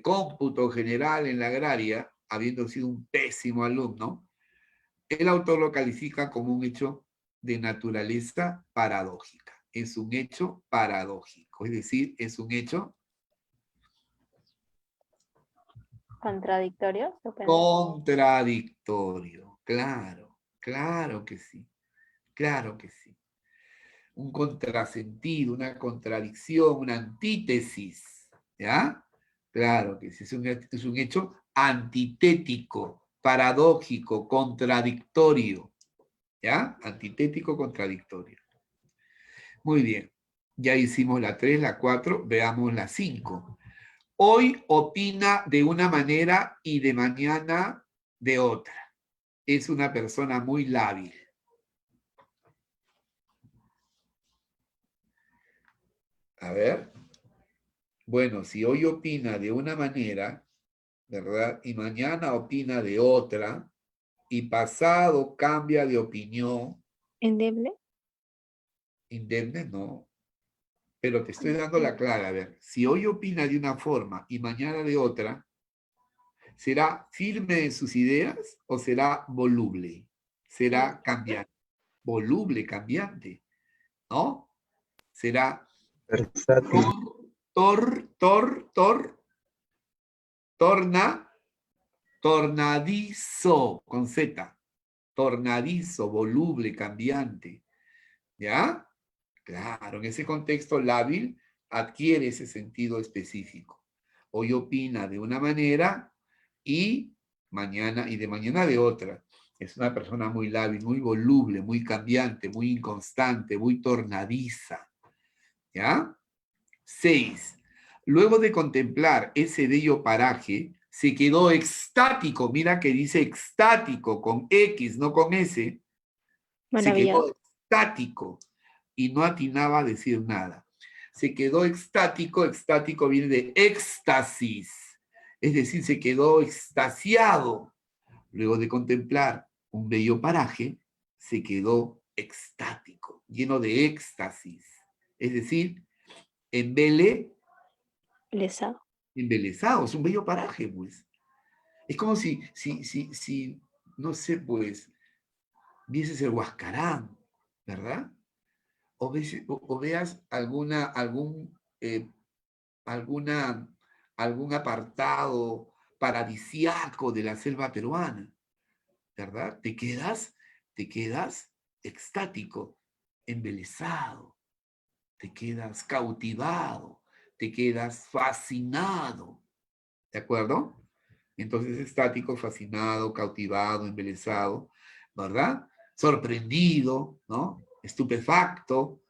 cómputo general en la agraria, habiendo sido un pésimo alumno, el autor lo califica como un hecho de naturaleza paradójica. Es un hecho paradójico, es decir, es un hecho ¿Contradictorio? contradictorio. Claro que sí, claro que sí. Un contrasentido, una contradicción, una antítesis, ¿ya? Claro que sí, es un hecho antitético, paradójico, contradictorio, ¿ya? Antitético, contradictorio. Muy bien, ya hicimos la 3, la 4, veamos la 5. Hoy opina de una manera y de mañana de otra. Es una persona muy lábil. A ver. Bueno, si hoy opina de una manera, ¿verdad? Y mañana opina de otra, y pasado cambia de opinión, ¿Endeble? indemne no, pero te estoy dando la clara. A ver, si hoy opina de una forma y mañana de otra, ¿será firme en sus ideas o será voluble? Será cambiante. Voluble, cambiante, ¿no? Será Versátil. tornadizo, con Z. Tornadizo, voluble, cambiante. ¿Ya? Claro, en ese contexto lábil adquiere ese sentido específico. Hoy opina de una manera y de mañana de otra. Es una persona muy lábil, muy voluble, muy cambiante, muy inconstante, muy tornadiza. ¿Ya? 6. Luego de contemplar ese bello paraje, se quedó extático. Mira que dice extático, con X, no con S. Se quedó Maravillado. extático y no atinaba a decir nada. Se quedó extático, extático viene de éxtasis, es decir, se quedó extasiado. Luego de contemplar un bello paraje, se quedó extático, lleno de éxtasis, es decir, Lesado. embelesado, es un bello paraje, pues. Es como si no sé, pues, vieses el Huascarán, ¿verdad? O veas algún apartado paradisiaco de la selva peruana, ¿verdad? Te quedas extático, embelesado, te quedas cautivado, te quedas fascinado, ¿de acuerdo? Entonces, estático, fascinado, cautivado, embelesado, ¿verdad? Sorprendido, ¿no? Estupefacto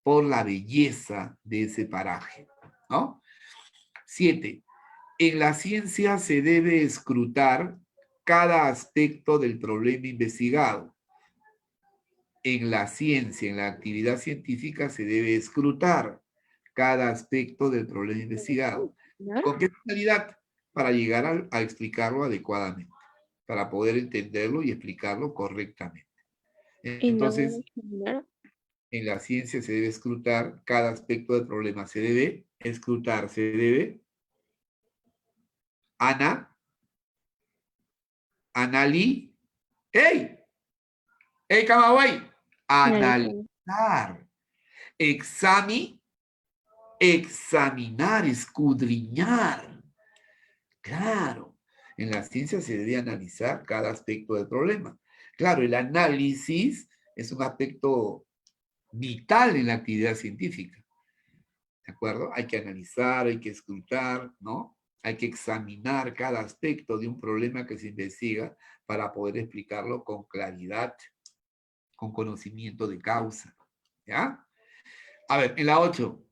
por la belleza de ese paraje, ¿no? 7. En la ciencia se debe escrutar cada aspecto del problema investigado. En la ciencia, en la actividad científica, se debe escrutar cada aspecto del problema investigado. ¿Con qué finalidad? Para llegar a explicarlo adecuadamente, para poder entenderlo y explicarlo correctamente. Entonces, en la ciencia se debe escrutar cada aspecto del problema. Se debe escrutar, se debe ¡Ey! ¡Ey, Camagüey! Analizar. Examinar, escudriñar. Claro, en la ciencia se debe analizar cada aspecto del problema. Claro, el análisis es un aspecto vital en la actividad científica. ¿De acuerdo? Hay que analizar, hay que escrutar, ¿no? Hay que examinar cada aspecto de un problema que se investiga para poder explicarlo con claridad, con conocimiento de causa. ¿Ya? A ver, en la 8.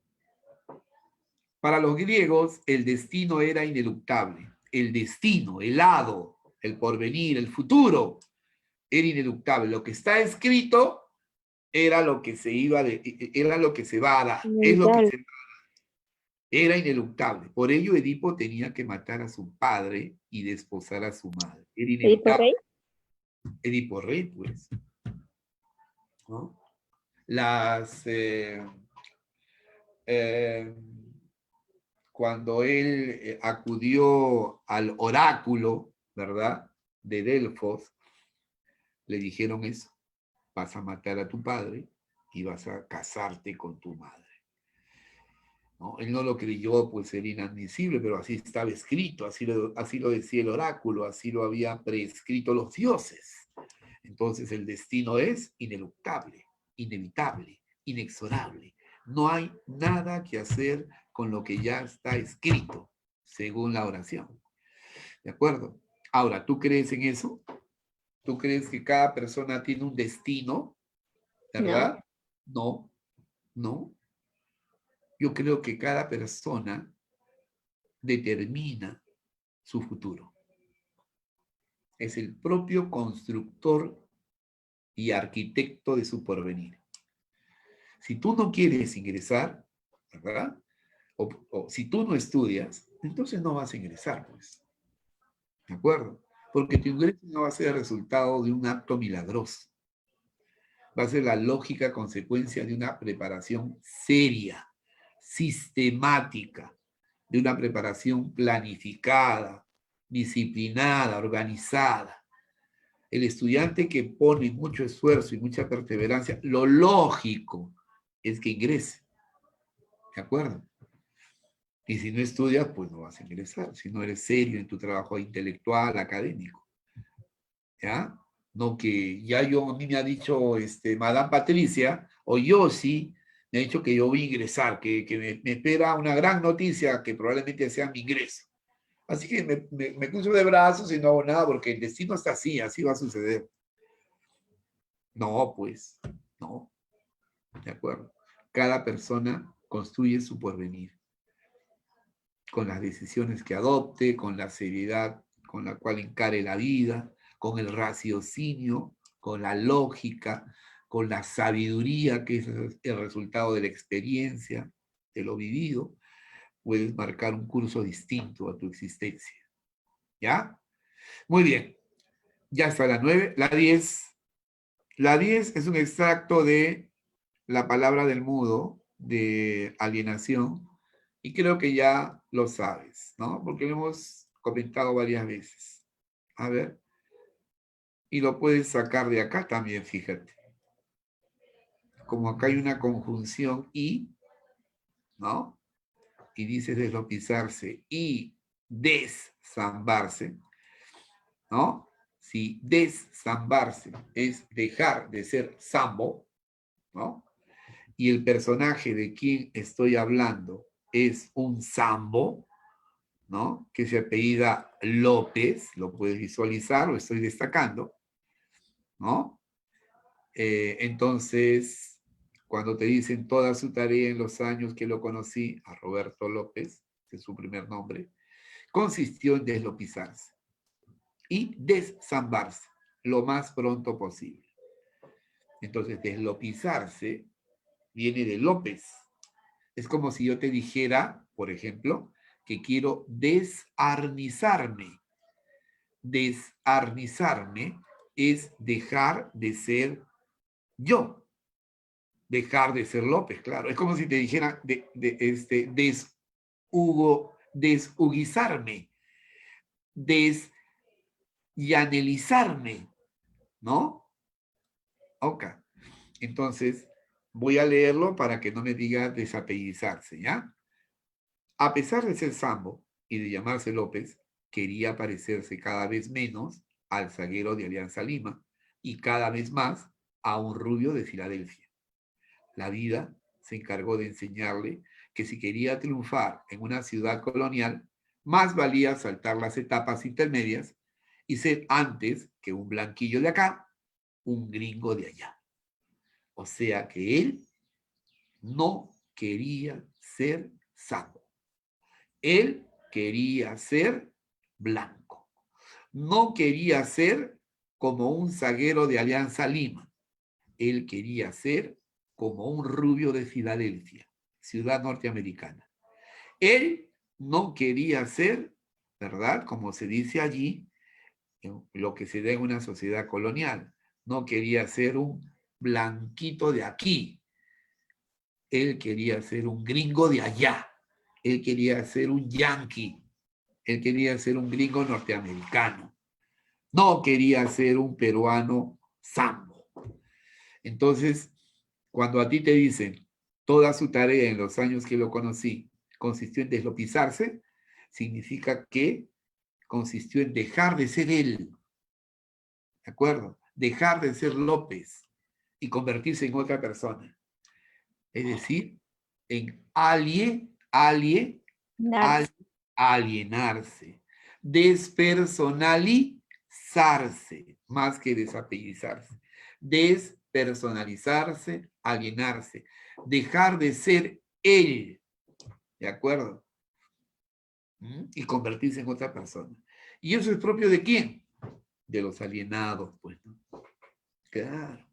Para los griegos, el destino era ineluctable. El destino, el hado, el porvenir, el futuro, era ineluctable. Lo que está escrito era lo que era lo que se va a dar. Es lo que se va a dar. Era ineluctable. Por ello, Edipo tenía que matar a su padre y desposar a su madre. Era ineluctable. ¿Edipo rey? Edipo rey, pues. ¿No? Cuando él acudió al oráculo, ¿verdad?, de Delfos, le dijeron eso: vas a matar a tu padre y vas a casarte con tu madre. ¿No? Él no lo creyó, pues era inadmisible, pero así estaba escrito, así lo decía el oráculo, así lo habían prescrito los dioses. Entonces el destino es ineluctable, inevitable, inexorable. No hay nada que hacer con lo que ya está escrito, según la oración. ¿De acuerdo? Ahora, ¿tú crees en eso? ¿Tú crees que cada persona tiene un destino? ¿Verdad? No, no. Yo creo que cada persona determina su futuro. Es el propio constructor y arquitecto de su porvenir. Si tú no quieres ingresar, ¿verdad?, o si tú no estudias, entonces no vas a ingresar, pues. ¿De acuerdo? Porque tu ingreso no va a ser el resultado de un acto milagroso. Va a ser la lógica consecuencia de una preparación seria, sistemática, de una preparación planificada, disciplinada, organizada. El estudiante que pone mucho esfuerzo y mucha perseverancia, lo lógico es que ingrese. ¿De acuerdo? Y si no estudias, pues no vas a ingresar. Si no eres serio en tu trabajo intelectual, académico. ¿Ya? No que ya a mí me ha dicho Madame Patricia, o yo sí, me ha dicho que yo voy a ingresar, que me espera una gran noticia que probablemente sea mi ingreso. Así que me cruzo de brazos y no hago nada porque el destino está así, así va a suceder. No, pues, no. ¿De acuerdo? Cada persona construye su porvenir con las decisiones que adopte, con la seriedad con la cual encare la vida, con el raciocinio, con la lógica, con la sabiduría que es el resultado de la experiencia, de lo vivido, puedes marcar un curso distinto a tu existencia. ¿Ya? Muy bien. Ya está la 9. La 10. La 10 es un extracto de la palabra del mudo, de alienación, y creo que ya lo sabes, ¿no? Porque lo hemos comentado varias veces. A ver. Y lo puedes sacar de acá también, fíjate. Como acá hay una conjunción y, ¿no? Y dice deslopizarse y desambarse, ¿no? Si desambarse es dejar de ser sambo, ¿no? Y el personaje de quien estoy hablando es un sambo, ¿no? Que se apellida López, lo puedes visualizar, lo estoy destacando, ¿no? Entonces, cuando te dicen toda su tarea en los años que lo conocí, a Roberto López, que es su primer nombre, consistió en deslopizarse y desambarse lo más pronto posible. Entonces, deslopizarse viene de López. Es como si yo te dijera, por ejemplo, que quiero desarnizarme. Desarnizarme es dejar de ser yo. Dejar de ser López, claro. Es como si te dijera deshuguizarme, desllanelizarme, ¿no? Ok. Entonces, voy a leerlo para que no me diga desapellizarse, ¿ya? A pesar de ser sambo y de llamarse López, quería parecerse cada vez menos al zaguero de Alianza Lima y cada vez más a un rubio de Filadelfia. La vida se encargó de enseñarle que si quería triunfar en una ciudad colonial, más valía saltar las etapas intermedias y ser antes que un blanquillo de acá, un gringo de allá. O sea que él no quería ser sambo. Él quería ser blanco. No quería ser como un zaguero de Alianza Lima. Él quería ser como un rubio de Filadelfia, ciudad norteamericana. Él no quería ser, ¿verdad? Como se dice allí, lo que se da en una sociedad colonial. No quería ser un blanquito de aquí. Él quería ser un gringo de allá. Él quería ser un yankee. Él quería ser un gringo norteamericano. No quería ser un peruano sambo. Entonces, cuando a ti te dicen toda su tarea en los años que lo conocí consistió en deslopizarse, significa que consistió en dejar de ser él. ¿De acuerdo? Dejar de ser López y convertirse en otra persona. Es decir, en alienarse, despersonalizarse, más que desapellizarse, despersonalizarse, alienarse, dejar de ser él, ¿de acuerdo? Y convertirse en otra persona. ¿Y eso es propio de quién? De los alienados, pues, ¿no? Claro.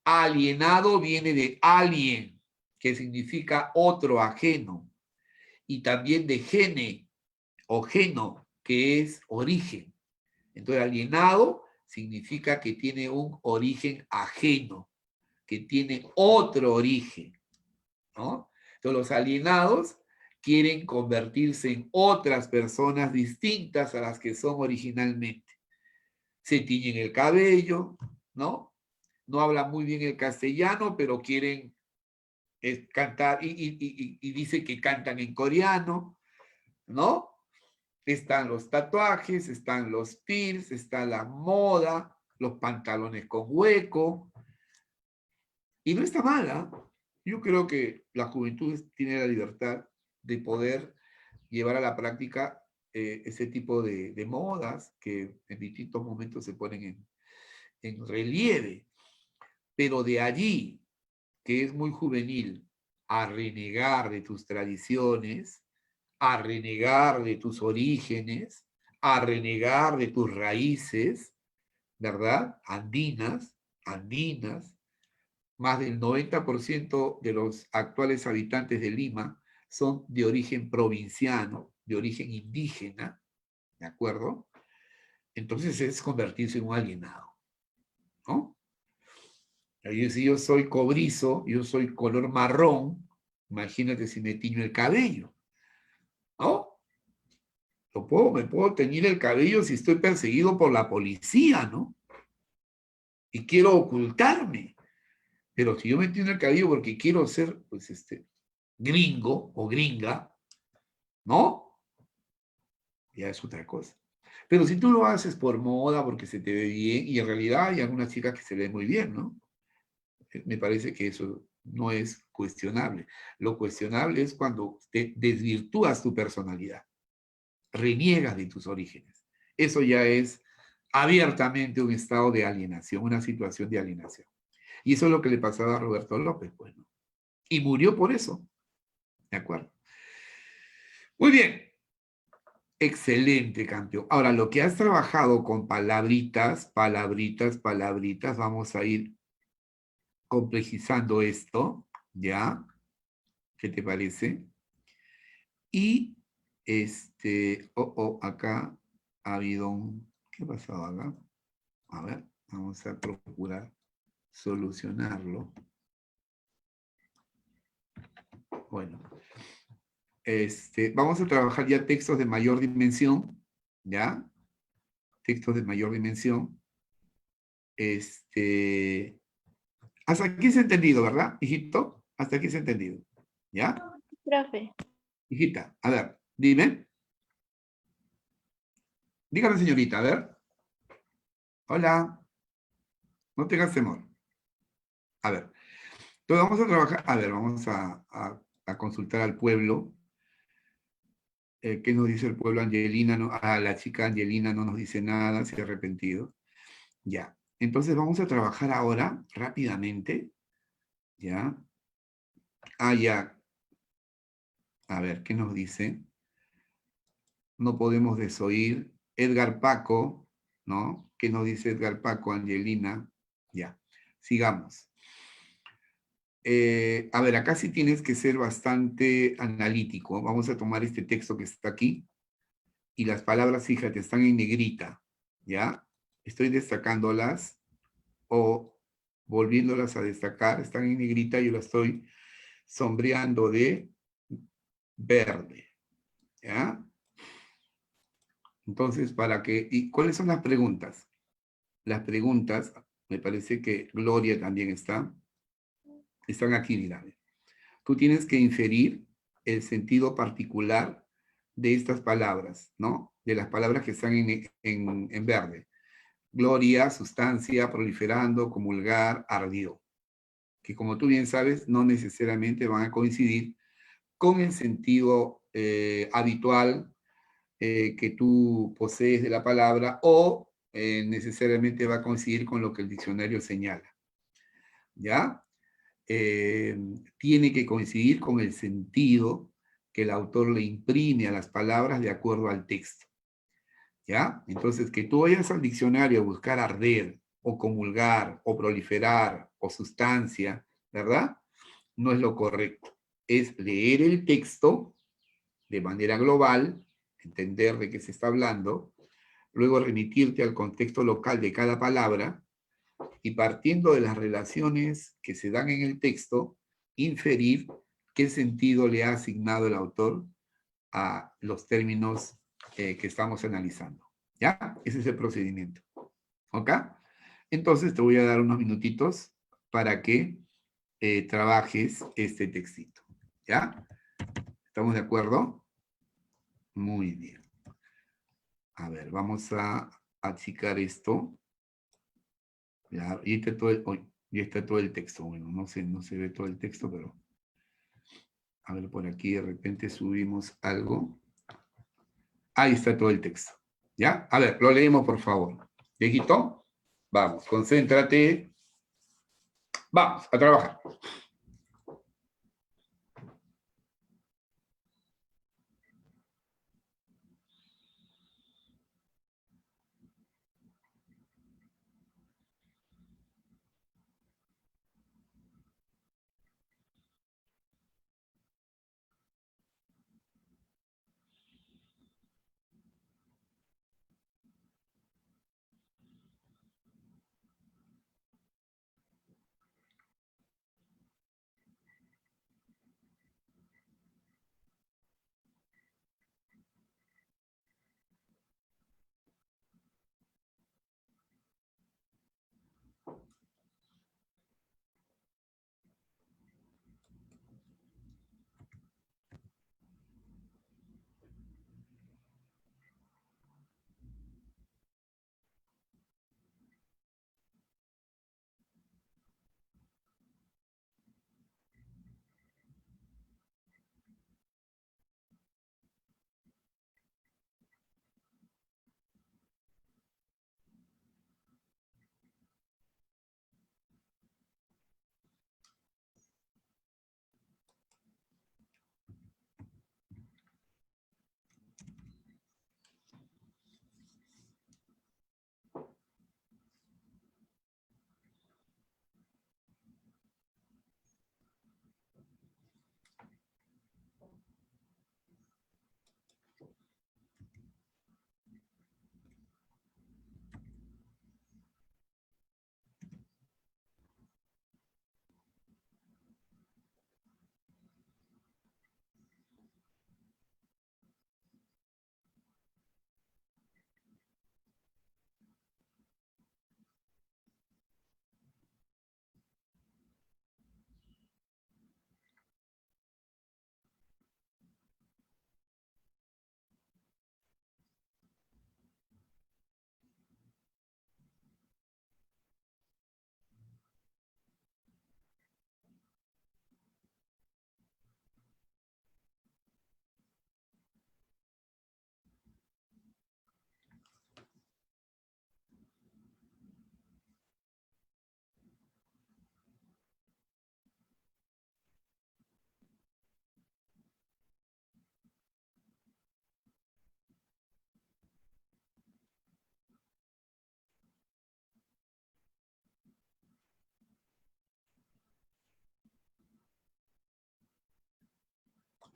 Alienado viene de alien, que significa otro, ajeno. y también de gene o geno, que es origen. Entonces, alienado significa que tiene un origen ajeno, que tiene otro origen, ¿no? Entonces, los alienados quieren convertirse en otras personas distintas a las que son originalmente. Se tiñen el cabello, ¿no? No hablan muy bien el castellano, pero quieren cantar y dice que cantan en coreano, ¿no? Están los tatuajes, están los piercing, está la moda, los pantalones con hueco. Y no está mala. Yo creo que la juventud tiene la libertad de poder llevar a la práctica ese tipo de modas que en distintos momentos se ponen en relieve. Pero de allí, que es muy juvenil, a renegar de tus tradiciones, a renegar de tus orígenes, a renegar de tus raíces, ¿verdad? Andinas, más del 90% de los actuales habitantes de Lima son de origen provinciano, de origen indígena, ¿de acuerdo? Entonces es convertirse en un alienado, ¿no? Si yo soy cobrizo, yo soy color marrón, imagínate si me tiño el cabello, ¿no? Me puedo teñir el cabello si estoy perseguido por la policía, ¿no? Y quiero ocultarme. Pero si yo me tiño el cabello porque quiero ser, pues, gringo o gringa, ¿no? Ya es otra cosa. Pero si tú lo haces por moda, porque se te ve bien, y en realidad hay algunas chicas que se ven muy bien, ¿no? Me parece que eso no es cuestionable. Lo cuestionable es cuando te desvirtúas tu personalidad, reniegas de tus orígenes. Eso ya es abiertamente un estado de alienación, una situación de alienación. Y eso es lo que le pasaba a Roberto López, pues, ¿no? Y murió por eso. ¿De acuerdo? Muy bien. Excelente, campeón. Ahora, lo que has trabajado con palabritas, vamos a ir complejizando esto, ¿ya? ¿Qué te parece? Y, acá ha habido un, ¿qué ha pasado acá? A ver, vamos a procurar solucionarlo. Bueno, vamos a trabajar ya textos de mayor dimensión, ¿ya? Textos de mayor dimensión. Hasta aquí se ha entendido, ¿verdad, hijito? Hasta aquí se ha entendido, ¿ya? Profe. Hijita, a ver, dime. Dígame, señorita, a ver. Hola. No tengas temor. A ver. Entonces vamos a trabajar, a ver, vamos a consultar al pueblo. ¿Qué nos dice el pueblo? Angelina, no, la chica Angelina no nos dice nada, se ha arrepentido. Ya. Entonces vamos a trabajar ahora rápidamente. ¿Ya? Ya. A ver, ¿qué nos dice? No podemos desoír. Edgar Paco, ¿no? ¿Qué nos dice Edgar Paco, Angelina? Ya. Sigamos. A ver, acá sí tienes que ser bastante analítico. Vamos a tomar este texto que está aquí. Y las palabras, fíjate, están en negrita. ¿Ya? Estoy destacándolas o volviéndolas a destacar. Están en negrita, yo las estoy sombreando de verde. ¿Ya? Entonces, ¿y cuáles son las preguntas? Las preguntas, me parece que Gloria también están aquí, mira. Tú tienes que inferir el sentido particular de estas palabras, ¿no? De las palabras que están en verde. Gloria, sustancia, proliferando, comulgar, ardió. Que como tú bien sabes, no necesariamente van a coincidir con el sentido habitual que tú posees de la palabra o necesariamente va a coincidir con lo que el diccionario señala. ¿Ya? Tiene que coincidir con el sentido que el autor le imprime a las palabras de acuerdo al texto. ¿Ya? Entonces, que tú vayas al diccionario a buscar arder, o comulgar, o proliferar, o sustancia, ¿verdad? No es lo correcto. Es leer el texto de manera global, entender de qué se está hablando, luego remitirte al contexto local de cada palabra y partiendo de las relaciones que se dan en el texto, inferir qué sentido le ha asignado el autor a los términos que estamos analizando. ¿Ya? Ese es el procedimiento. ¿Ok? Entonces te voy a dar unos minutitos para que trabajes este textito. ¿Ya? ¿Estamos de acuerdo? Muy bien. A ver, vamos a achicar esto. Ya, y está todo el texto. Bueno, no se ve todo el texto, pero... A ver, por aquí de repente subimos algo. Ahí está todo el texto. ¿Ya? A ver, lo leemos, por favor. ¿Viejito? Vamos, concéntrate. Vamos, a trabajar.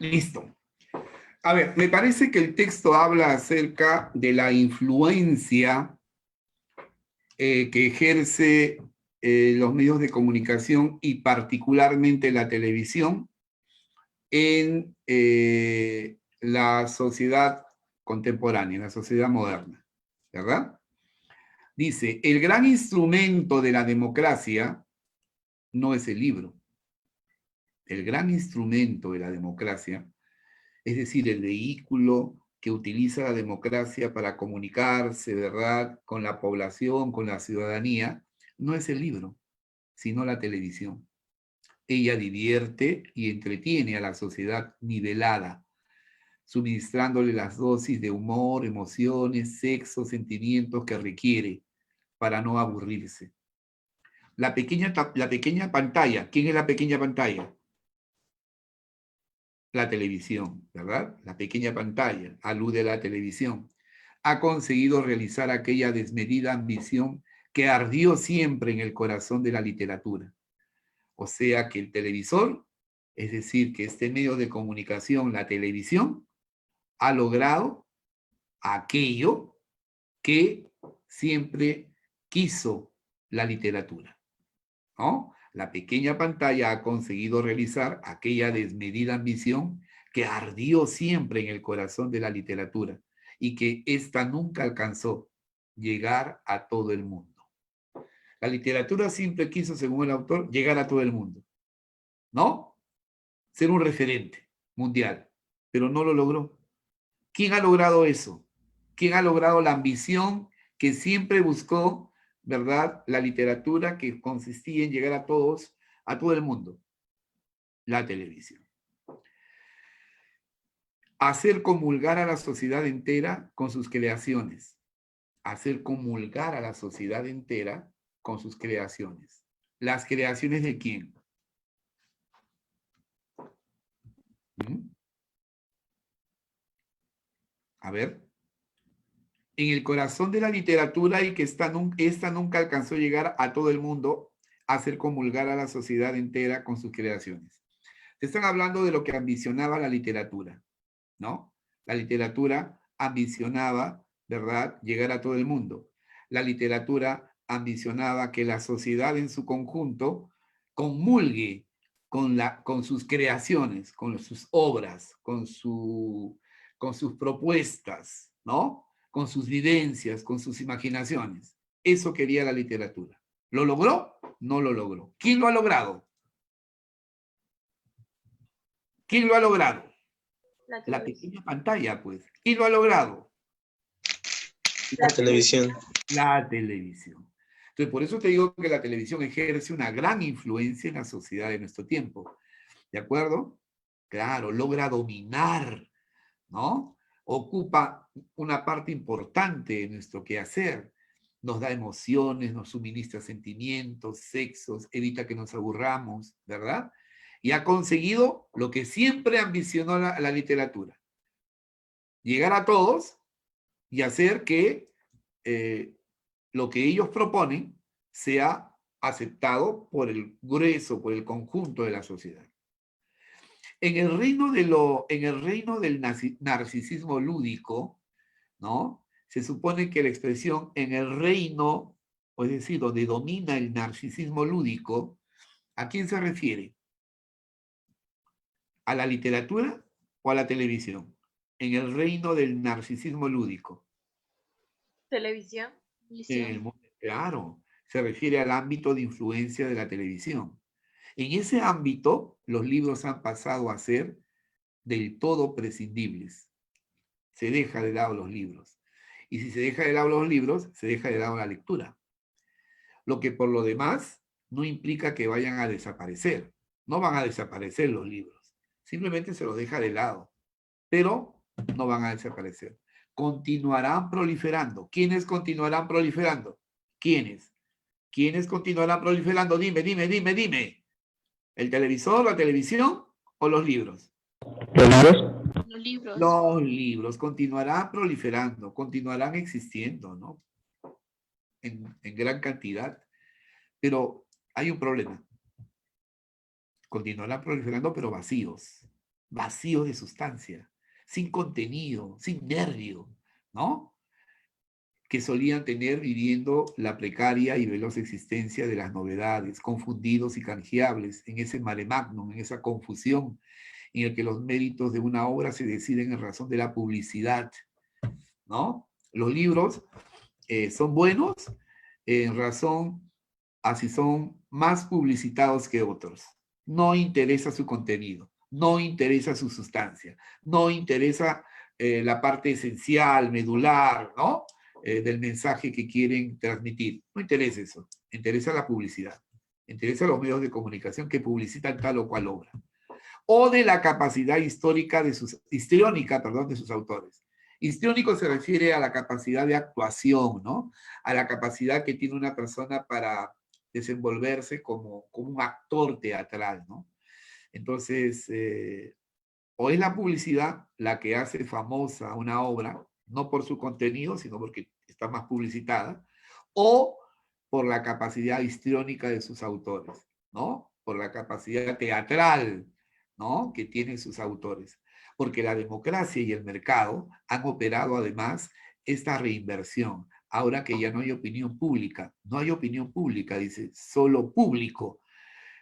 Listo. A ver, me parece que el texto habla acerca de la influencia que ejerce los medios de comunicación y particularmente la televisión en la sociedad contemporánea, en la sociedad moderna, ¿verdad? Dice, el gran instrumento de la democracia no es el libro. El gran instrumento de la democracia, es decir, el vehículo que utiliza la democracia para comunicarse, ¿verdad?, con la población, con la ciudadanía, no es el libro, sino la televisión. Ella divierte y entretiene a la sociedad nivelada, suministrándole las dosis de humor, emociones, sexo, sentimientos que requiere para no aburrirse. La pequeña pantalla, ¿quién es la pequeña pantalla? La televisión, ¿verdad? La pequeña pantalla alude a la televisión. Ha conseguido realizar aquella desmedida ambición que ardió siempre en el corazón de la literatura. O sea que el televisor, es decir, que este medio de comunicación, la televisión, ha logrado aquello que siempre quiso la literatura, ¿no? La pequeña pantalla ha conseguido realizar aquella desmedida ambición que ardió siempre en el corazón de la literatura y que ésta nunca alcanzó llegar a todo el mundo. La literatura siempre quiso, según el autor, llegar a todo el mundo, ¿no? Ser un referente mundial, pero no lo logró. ¿Quién ha logrado eso? ¿Quién ha logrado la ambición que siempre buscó, ¿verdad? La literatura que consistía en llegar a todos, a todo el mundo. La televisión. Hacer comulgar a la sociedad entera con sus creaciones. Hacer comulgar a la sociedad entera con sus creaciones. ¿Las creaciones de quién? A ver. En el corazón de la literatura y que esta nunca alcanzó a llegar a todo el mundo, hacer comulgar a la sociedad entera con sus creaciones. Te están hablando de lo que ambicionaba la literatura, ¿no? La literatura ambicionaba, ¿verdad?, llegar a todo el mundo. La literatura ambicionaba que la sociedad en su conjunto comulgue con sus creaciones, con sus obras, con sus propuestas, ¿no? Con sus vivencias, con sus imaginaciones. Eso quería la literatura. ¿Lo logró? No lo logró. ¿Quién lo ha logrado? ¿Quién lo ha logrado? La pequeña pantalla, pues. ¿Quién lo ha logrado? La televisión. La televisión. Entonces, por eso te digo que la televisión ejerce una gran influencia en la sociedad de nuestro tiempo. ¿De acuerdo? Claro, logra dominar, ¿no? Ocupa una parte importante de nuestro quehacer. Nos da emociones, nos suministra sentimientos, sexos, evita que nos aburramos, ¿verdad? Y ha conseguido lo que siempre ambicionó la literatura. Llegar a todos y hacer que lo que ellos proponen sea aceptado por el grueso, por el conjunto de la sociedad. En el reino del narcisismo lúdico, ¿no? Se supone que la expresión en el reino, es decir, donde domina el narcisismo lúdico, ¿a quién se refiere? ¿A la literatura o a la televisión? En el reino del narcisismo lúdico. Televisión. Claro, se refiere al ámbito de influencia de la televisión. En ese ámbito, los libros han pasado a ser del todo prescindibles. Se deja de lado los libros. Y si se deja de lado los libros, se deja de lado la lectura. Lo que por lo demás no implica que vayan a desaparecer. No van a desaparecer los libros. Simplemente se los deja de lado. Pero no van a desaparecer. Continuarán proliferando. ¿Quiénes continuarán proliferando? ¿Quiénes? ¿Quiénes continuarán proliferando? Dime. ¿El televisor, la televisión o los libros? ¿Los libros? Los libros. Los libros continuarán proliferando, continuarán existiendo, ¿no? En gran cantidad. Pero hay un problema. Continuarán proliferando, pero vacíos. Vacíos de sustancia. Sin contenido, sin nervio, ¿no? Que solían tener viviendo la precaria y veloz existencia de las novedades, confundidos y canjeables en ese mare magnum, en esa confusión en el que los méritos de una obra se deciden en razón de la publicidad, ¿no? Los libros son buenos en razón a si son más publicitados que otros. No interesa su contenido, no interesa su sustancia, no interesa la parte esencial, medular, ¿no? Del mensaje que quieren transmitir. No interesa eso, interesa la publicidad, interesa los medios de comunicación que publicitan tal o cual obra. O de la capacidad histriónica de sus autores. Histriónico se refiere a la capacidad de actuación, ¿no? A la capacidad que tiene una persona para desenvolverse como un actor teatral, ¿no? Entonces, o es la publicidad la que hace famosa una obra, no por su contenido, sino porque está más publicitada, o por la capacidad histriónica de sus autores, ¿no? Por la capacidad teatral, ¿no? Que tienen sus autores. porque la democracia y el mercado han operado además esta reinversión. Ahora que ya no hay opinión pública, no hay opinión pública, dice, solo público.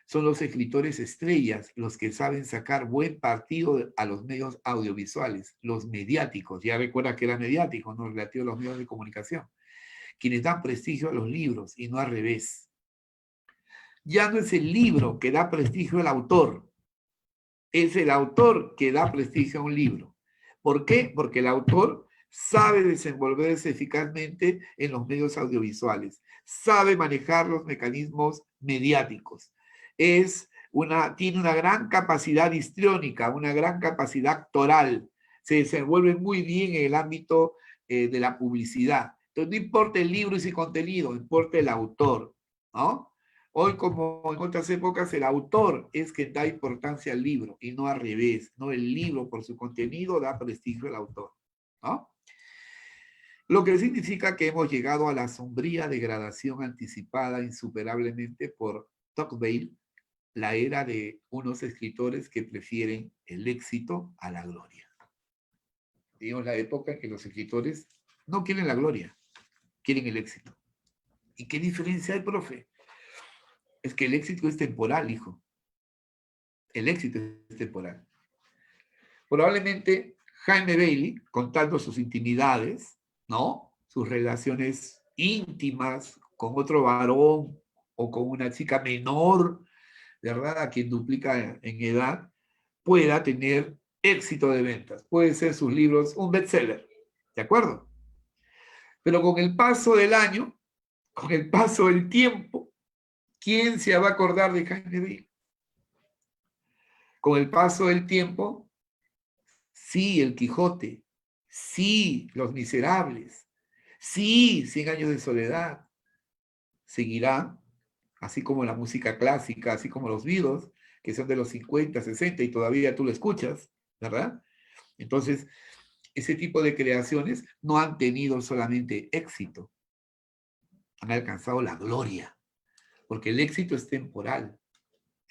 Son los escritores estrellas los que saben sacar buen partido a los medios audiovisuales, los mediáticos. Ya recuerda que era mediático, no relativo a los medios de comunicación. Quienes dan prestigio a los libros y no al revés. Ya no es el libro que da prestigio al autor, es el autor que da prestigio a un libro. ¿Por qué? Porque el autor sabe desenvolverse eficazmente en los medios audiovisuales, sabe manejar los mecanismos mediáticos. Tiene una gran capacidad histriónica, una gran capacidad actoral, se desenvuelve muy bien en el ámbito de la publicidad. Entonces no importa el libro y su contenido, importa el autor, ¿no? Hoy, como en otras épocas, el autor es quien da importancia al libro y no al revés, no el libro por su contenido da prestigio al autor, ¿no? Lo que significa que hemos llegado a la sombría degradación anticipada insuperablemente por Tocqueville, la era de unos escritores que prefieren el éxito a la gloria. Digamos la época en que los escritores no quieren la gloria, quieren el éxito. ¿Y qué diferencia hay, profe? Es que el éxito es temporal, hijo. El éxito es temporal. Probablemente Jaime Bailey, contando sus intimidades, ¿no? Sus relaciones íntimas con otro varón o con una chica menor, ¿verdad? A quien duplica en edad, pueda tener éxito de ventas. Pueden ser sus libros un bestseller, ¿de acuerdo? Pero con el paso del año, con el paso del tiempo, ¿quién se va a acordar de Jaime Bailey? Con el paso del tiempo, sí, El Quijote, sí, Los Miserables, sí, 100 años de soledad, seguirá, así como la música clásica, así como los Beatles, que son de los 50, 60 y todavía tú lo escuchas, ¿verdad? Entonces, ese tipo de creaciones no han tenido solamente éxito, han alcanzado la gloria, porque el éxito es temporal.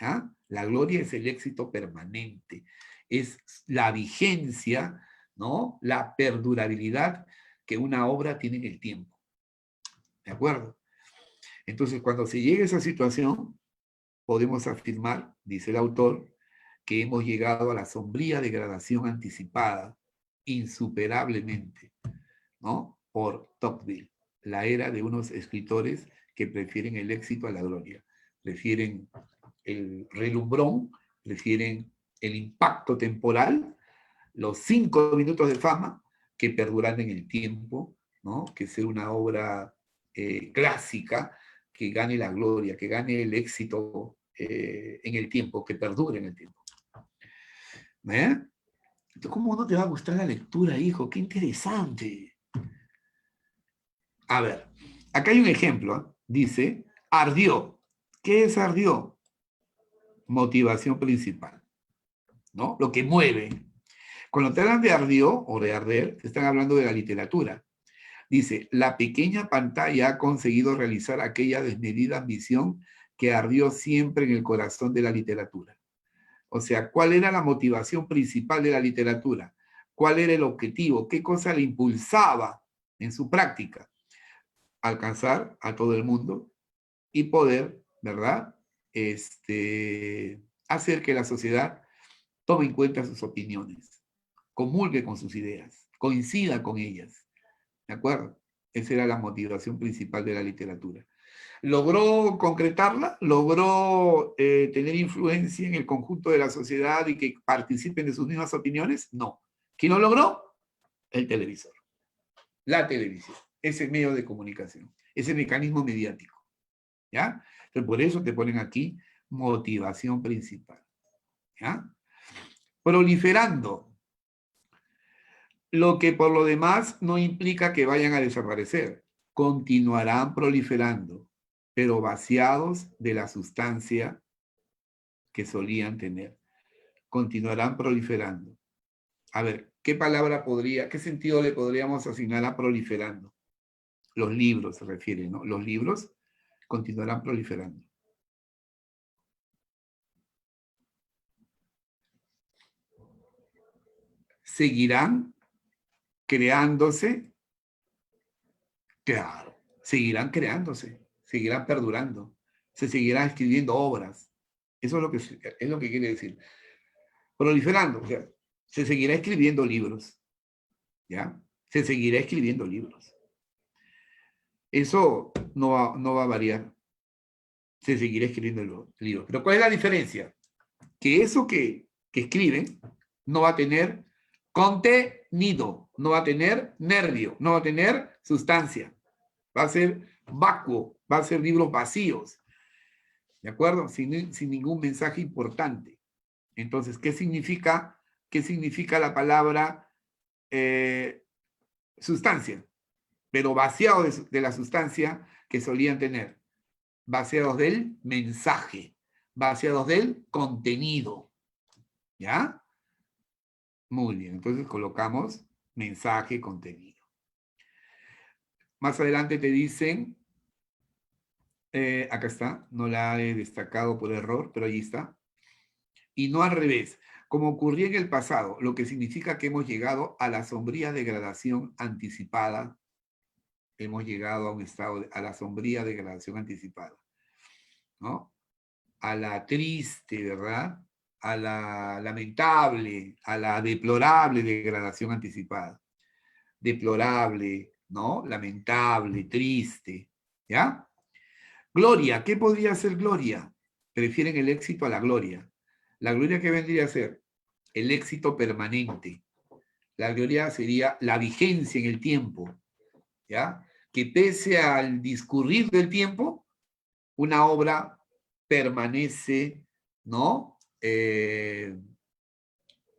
¿Ah? La gloria es el éxito permanente, es la vigencia, ¿no? La perdurabilidad que una obra tiene en el tiempo. ¿De acuerdo? Entonces, cuando se llegue a esa situación, podemos afirmar, dice el autor, que hemos llegado a la sombría degradación anticipada, insuperablemente, ¿no? Por Tocqueville, la era de unos escritores que prefieren el éxito a la gloria, prefieren el relumbrón, prefieren el impacto temporal, los 5 minutos de fama que perduran en el tiempo, ¿no? Que sea una obra clásica, que gane la gloria, que gane el éxito en el tiempo, que perdure en el tiempo. ¿Eh? Entonces, ¿cómo no te va a gustar la lectura, hijo? ¡Qué interesante! A ver, acá hay un ejemplo, ¿eh? Dice, ardió. ¿Qué es ardió? Motivación principal, ¿no? Lo que mueve. Cuando te hablan de ardió o de arder, te están hablando de la literatura. Dice, la pequeña pantalla ha conseguido realizar aquella desmedida ambición que ardió siempre en el corazón de la literatura. O sea, ¿cuál era la motivación principal de la literatura? ¿Cuál era el objetivo? ¿Qué cosa le impulsaba en su práctica? Alcanzar a todo el mundo y poder, ¿verdad? Hacer que la sociedad tome en cuenta sus opiniones, comulgue con sus ideas, coincida con ellas. ¿De acuerdo? Esa era la motivación principal de la literatura. ¿Logró concretarla? ¿Logró tener influencia en el conjunto de la sociedad y que participen de sus mismas opiniones? No. ¿Quién lo logró? El televisor. La televisión. Ese medio de comunicación. Ese mecanismo mediático. ¿Ya? Entonces, por eso te ponen aquí motivación principal. ¿Ya? Proliferando. Lo que por lo demás no implica que vayan a desaparecer. Continuarán proliferando, pero vaciados de la sustancia que solían tener. Continuarán proliferando. A ver, ¿qué sentido le podríamos asignar a proliferando? Los libros se refieren, ¿no? Los libros continuarán proliferando. seguirán creándose. Claro, seguirán creándose, seguirán perdurando, se seguirán escribiendo obras. Eso es lo que quiere decir. Proliferando, o sea, se seguirá escribiendo libros, ¿ya? Se seguirá escribiendo libros. Eso no va a variar. Se seguirá escribiendo libros. Pero ¿cuál es la diferencia? Que eso que escriben no va a tener contenido, no va a tener nervio, no va a tener sustancia. Va a ser vacuo, va a ser libros vacíos. ¿De acuerdo? Sin ningún mensaje importante. Entonces, ¿qué significa la palabra sustancia? Pero vaciados de la sustancia que solían tener. Vaciados del mensaje, vaciados del contenido. ¿Ya? Muy bien, entonces colocamos mensaje, contenido. Más adelante te dicen, acá está, no la he destacado por error, pero ahí está. Y no al revés, como ocurría en el pasado, lo que significa que hemos llegado a la sombría degradación anticipada. Hemos llegado a un estado, a la sombría degradación anticipada, ¿no? A la triste, ¿verdad? A la lamentable, a la deplorable degradación anticipada. Deplorable, ¿no? Lamentable, triste, ¿ya? Gloria, ¿qué podría ser gloria? Prefieren el éxito a la gloria. La gloria, ¿qué vendría a ser? El éxito permanente. La gloria sería la vigencia en el tiempo, ¿ya? Que pese al discurrir del tiempo, una obra permanece, ¿no?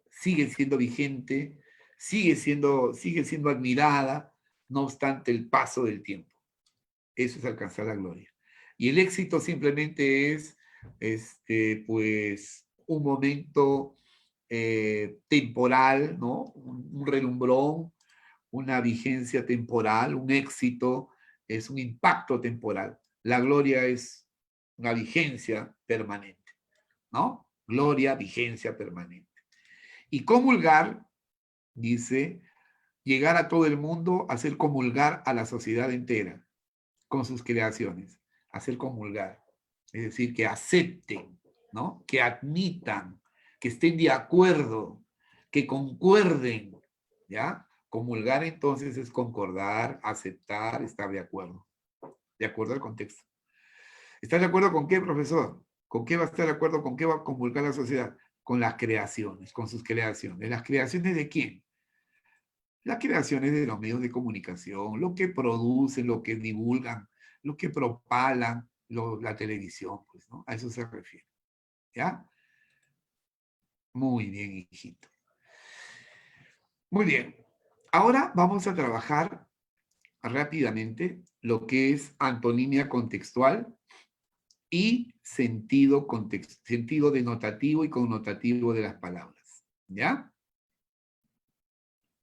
Sigue siendo vigente, sigue siendo admirada, no obstante el paso del tiempo. Eso es alcanzar la gloria. Y el éxito simplemente es, pues, un momento temporal, ¿no? Un relumbrón, una vigencia temporal, un éxito, es un impacto temporal. La gloria es una vigencia permanente, ¿no? Gloria, vigencia permanente. Y comulgar, dice, llegar a todo el mundo, hacer comulgar a la sociedad entera con sus creaciones, hacer comulgar. Es decir, que acepten, ¿no? Que admitan, que estén de acuerdo, que concuerden, ¿ya? Comulgar entonces es concordar, aceptar, estar de acuerdo al contexto. ¿Estás de acuerdo con qué, profesor? ¿Con qué va a estar de acuerdo? ¿Con qué va a comulgar la sociedad? Con las creaciones, con sus creaciones. ¿Las creaciones de quién? Las creaciones de los medios de comunicación, lo que producen, lo que divulgan, lo que propalan, la televisión, pues, ¿no? A eso se refiere. ¿Ya? Muy bien, hijito. Muy bien. Ahora vamos a trabajar rápidamente lo que es antonimia contextual y sentido denotativo y connotativo de las palabras. ¿Ya?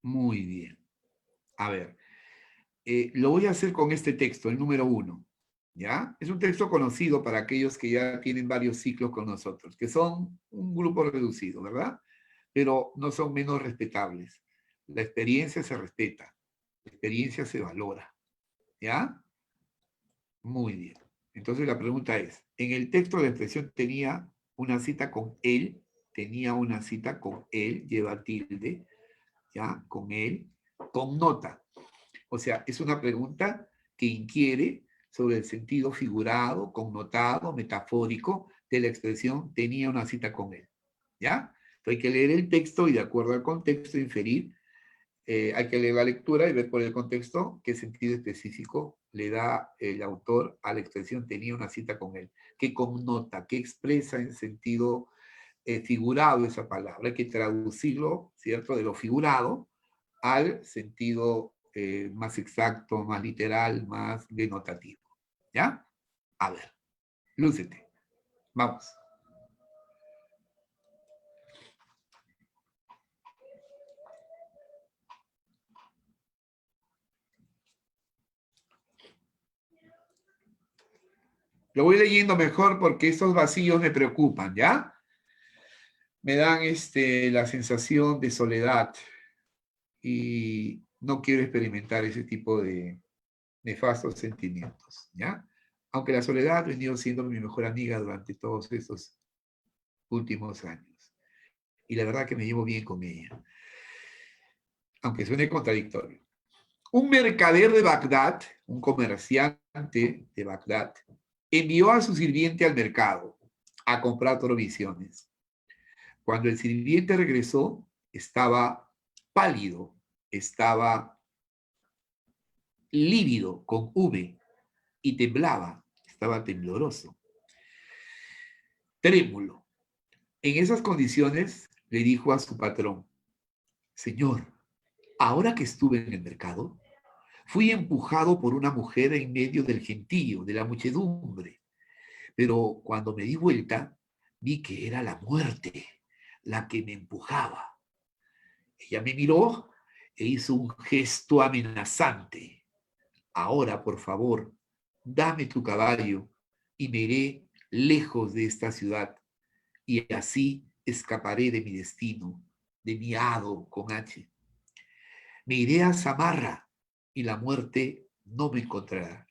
Muy bien. A ver, lo voy a hacer con este texto, el número 1. ¿Ya? Es un texto conocido para aquellos que ya tienen varios ciclos con nosotros, que son un grupo reducido, ¿verdad? Pero no son menos respetables. La experiencia se respeta, la experiencia se valora. ¿Ya? Muy bien. Entonces la pregunta es, en el texto la expresión tenía una cita con él, lleva tilde, ¿ya? Con él, con nota. O sea, es una pregunta que inquiere sobre el sentido figurado, connotado, metafórico de la expresión tenía una cita con él. ¿Ya? Entonces hay que leer el texto y de acuerdo al contexto inferir, hay que leer la lectura y ver por el contexto qué sentido específico le da el autor a la expresión tenía una cita con él, qué connota, qué expresa en sentido figurado esa palabra. Hay que traducirlo, ¿cierto?, de lo figurado al sentido más exacto, más literal, más denotativo. ¿Ya? A ver, lúcete. Vamos. Lo voy leyendo mejor porque esos vacíos me preocupan, ¿ya? Me dan la sensación de soledad, y no quiero experimentar ese tipo de nefastos sentimientos, ¿ya? Aunque la soledad ha venido siendo mi mejor amiga durante todos estos últimos años. Y la verdad que me llevo bien con ella. Aunque suene contradictorio. Un mercader de Bagdad, un comerciante de Bagdad, envió a su sirviente al mercado a comprar provisiones. Cuando el sirviente regresó, estaba pálido, estaba lívido, con V, y temblaba, estaba tembloroso, trémulo. En esas condiciones le dijo a su patrón: Señor, ahora que estuve en el mercado, fui empujado por una mujer en medio del gentío, de la muchedumbre, pero cuando me di vuelta, vi que era la muerte la que me empujaba. Ella me miró e hizo un gesto amenazante. Ahora, por favor, dame tu caballo y me iré lejos de esta ciudad, y así escaparé de mi destino, de mi hado con H. Me iré a Samarra y la muerte no me encontrará.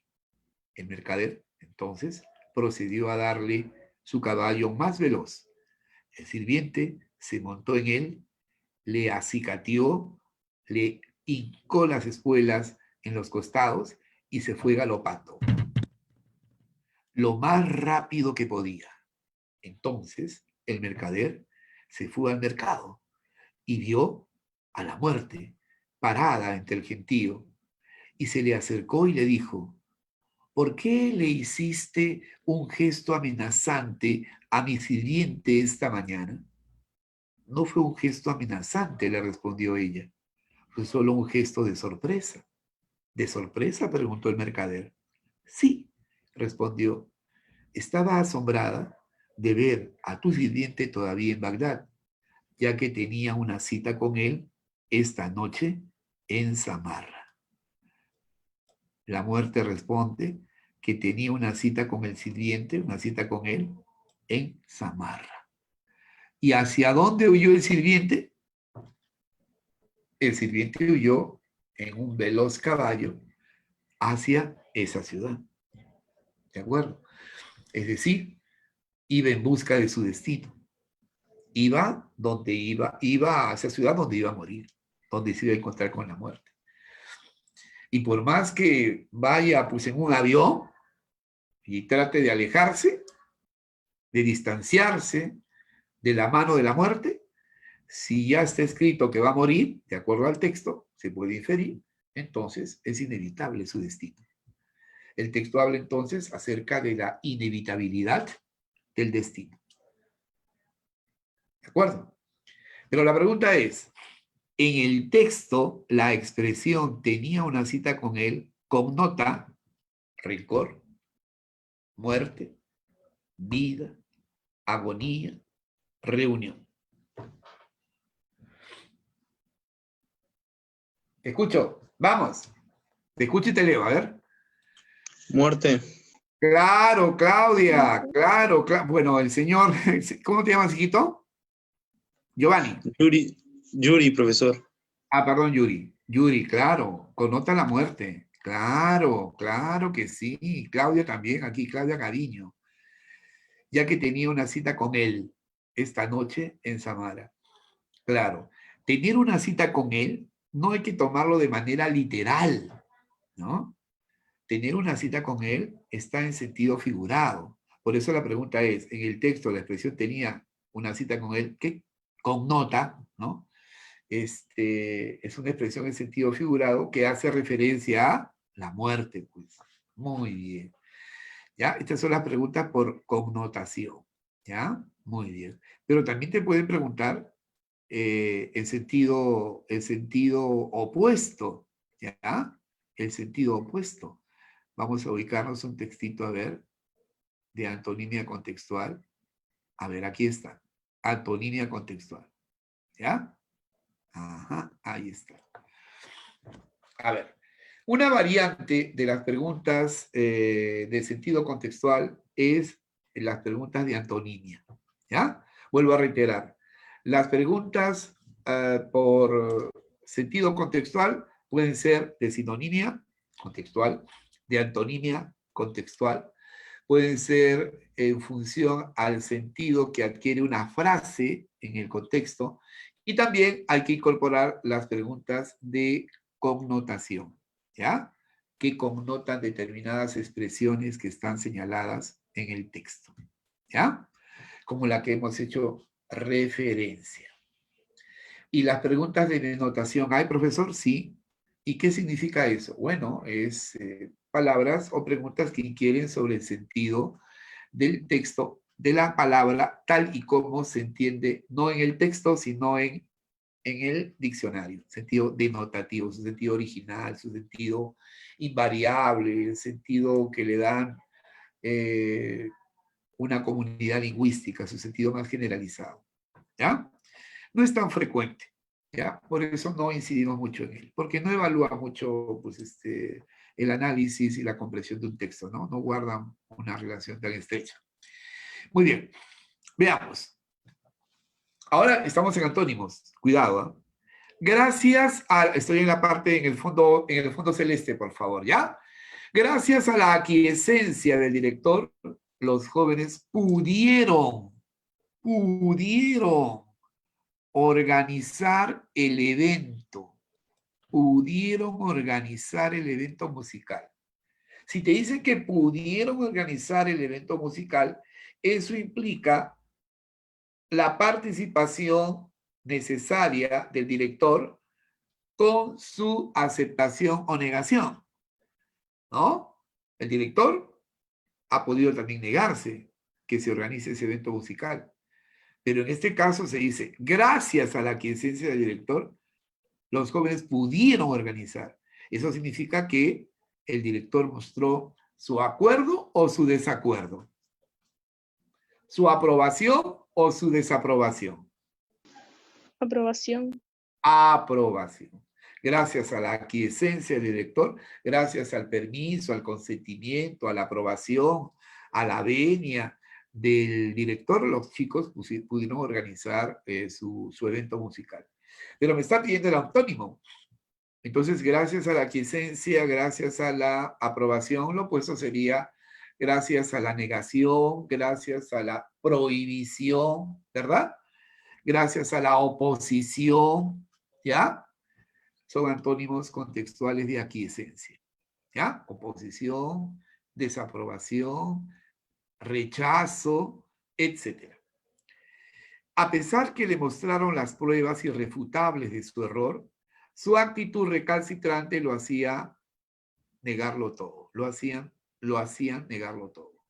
El mercader, entonces, procedió a darle su caballo más veloz. El sirviente se montó en él, le acicateó, le hincó las espuelas en los costados y se fue galopando lo más rápido que podía. Entonces, el mercader se fue al mercado y vio a la muerte parada entre el gentío, y se le acercó y le dijo: ¿por qué le hiciste un gesto amenazante a mi sirviente esta mañana? No fue un gesto amenazante, le respondió ella. Fue solo un gesto de sorpresa. ¿De sorpresa?, preguntó el mercader. Sí, respondió. Estaba asombrada de ver a tu sirviente todavía en Bagdad, ya que tenía una cita con él esta noche en Samarra. La muerte responde que tenía una cita con el sirviente, una cita con él en Samarra. ¿Y hacia dónde huyó el sirviente? El sirviente huyó en un veloz caballo hacia esa ciudad. ¿De acuerdo? Es decir, iba en busca de su destino. Iba a esa ciudad donde iba a morir, donde se iba a encontrar con la muerte. Y por más que vaya pues en un avión y trate de alejarse, de distanciarse de la mano de la muerte, si ya está escrito que va a morir, de acuerdo al texto, se puede inferir, entonces es inevitable su destino. El texto habla entonces acerca de la inevitabilidad del destino. ¿De acuerdo? Pero la pregunta es, en el texto, la expresión tenía una cita con él, connota rencor, muerte, vida, agonía, reunión. Te escucho, vamos. Te escucho y te leo, a ver. Muerte. Claro, Claudia, claro. Bueno, el señor, ¿cómo te llamas, hijito? Giovanni. Yuri, profesor. Ah, perdón, Yuri. Yuri, claro, connota la muerte. Claro, claro que sí. Claudia también, aquí, Claudia Cariño. Ya que tenía una cita con él esta noche en Samara. Claro, tener una cita con él no hay que tomarlo de manera literal, ¿no? Tener una cita con él está en sentido figurado. Por eso la pregunta es, en el texto la expresión tenía una cita con él, que connota, ¿no? Es una expresión en sentido figurado que hace referencia a la muerte, pues. Muy bien. ¿Ya? Estas son las preguntas por connotación. ¿Ya? Muy bien. Pero también te pueden preguntar en sentido opuesto. ¿Ya? El sentido opuesto. Vamos a ubicarnos un textito, a ver, de antonimia contextual. A ver, aquí está. Antonimia contextual. ¿Ya? Ajá, ahí está. A ver, una variante de las preguntas de sentido contextual es las preguntas de antonimia. ¿Ya? Vuelvo a reiterar. Las preguntas por sentido contextual pueden ser de sinonimia, contextual, de antonimia, contextual, pueden ser en función al sentido que adquiere una frase en el contexto, y también hay que incorporar las preguntas de connotación, ¿ya? Que connotan determinadas expresiones que están señaladas en el texto, ¿ya? Como la que hemos hecho referencia. Y las preguntas de denotación, ¿hay, profesor? Sí. ¿Y qué significa eso? Bueno, es palabras o preguntas que inquieren sobre el sentido del texto, de la palabra, tal y como se entiende, no en el texto, sino en el diccionario, sentido denotativo, su sentido original, su sentido invariable, el sentido que le dan una comunidad lingüística, su sentido más generalizado, ¿ya? No es tan frecuente, ¿ya? Por eso no incidimos mucho en él, porque no evalúa mucho, pues, el análisis y la comprensión de un texto, ¿no? No guardan una relación tan estrecha. Muy bien, veamos. Ahora estamos en antónimos, cuidado, ¿eh? Gracias a, estoy en la parte, en el fondo celeste, por favor, ¿ya? Gracias a la aquiescencia del director, los jóvenes pudieron organizar el evento. Pudieron organizar el evento musical. Si te dicen que pudieron organizar el evento musical, eso implica la participación necesaria del director con su aceptación o negación, ¿no? El director ha podido también negarse que se organice ese evento musical. Pero en este caso se dice, gracias a la aquiescencia del director, los jóvenes pudieron organizar. Eso significa que el director mostró su acuerdo o su desacuerdo, su aprobación o su desaprobación. Aprobación. Aprobación. Gracias a la aquiescencia del director, gracias al permiso, al consentimiento, a la aprobación, a la venia del director, los chicos pudieron organizar su evento musical. Pero me está pidiendo el antónimo. Entonces, gracias a la aquiescencia, gracias a la aprobación, lo opuesto sería gracias a la negación, gracias a la prohibición, ¿verdad? Gracias a la oposición, ¿ya? Son antónimos contextuales de aquiescencia, ¿ya? Oposición, desaprobación, rechazo, etc. A pesar que le mostraron las pruebas irrefutables de su error, su actitud recalcitrante lo hacía negarlo todo. Lo hacían negarlo todo.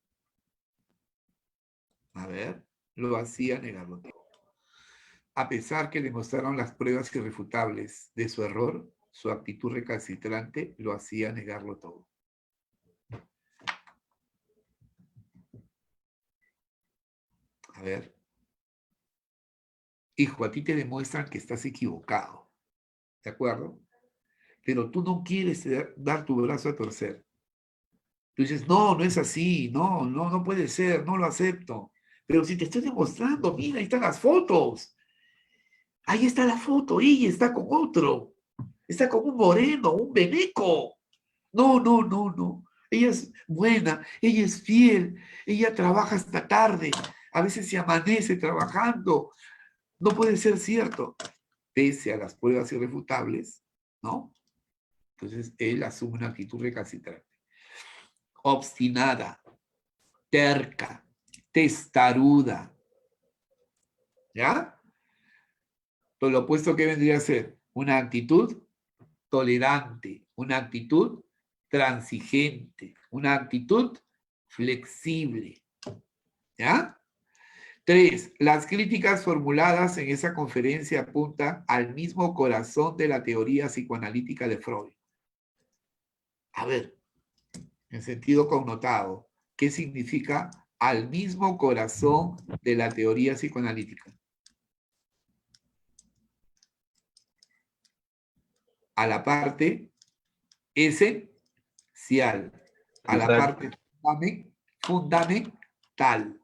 A ver, lo hacía negarlo todo. A pesar que le mostraron las pruebas irrefutables de su error, su actitud recalcitrante lo hacía negarlo todo. A ver. Hijo, a ti te demuestran que estás equivocado. ¿De acuerdo? Pero tú no quieres dar tu brazo a torcer. Tú dices, no, no es así, no puede ser, no lo acepto. Pero si te estoy demostrando, mira, ahí están las fotos. Ahí está la foto, ella está con otro. Está con un moreno, un beneco. No. Ella es buena, ella es fiel, ella trabaja hasta tarde. A veces se amanece trabajando. No puede ser cierto. Pese a las pruebas irrefutables, ¿no? Entonces, él asume una actitud recalcitrante. Obstinada, terca, testaruda. ¿Ya? Todo lo opuesto que vendría a ser una actitud tolerante, una actitud transigente, una actitud flexible. ¿Ya? 3. Las críticas formuladas en esa conferencia apuntan al mismo corazón de la teoría psicoanalítica de Freud. A ver, en sentido connotado, ¿qué significa al mismo corazón de la teoría psicoanalítica? A la parte esencial, a la parte fundamental.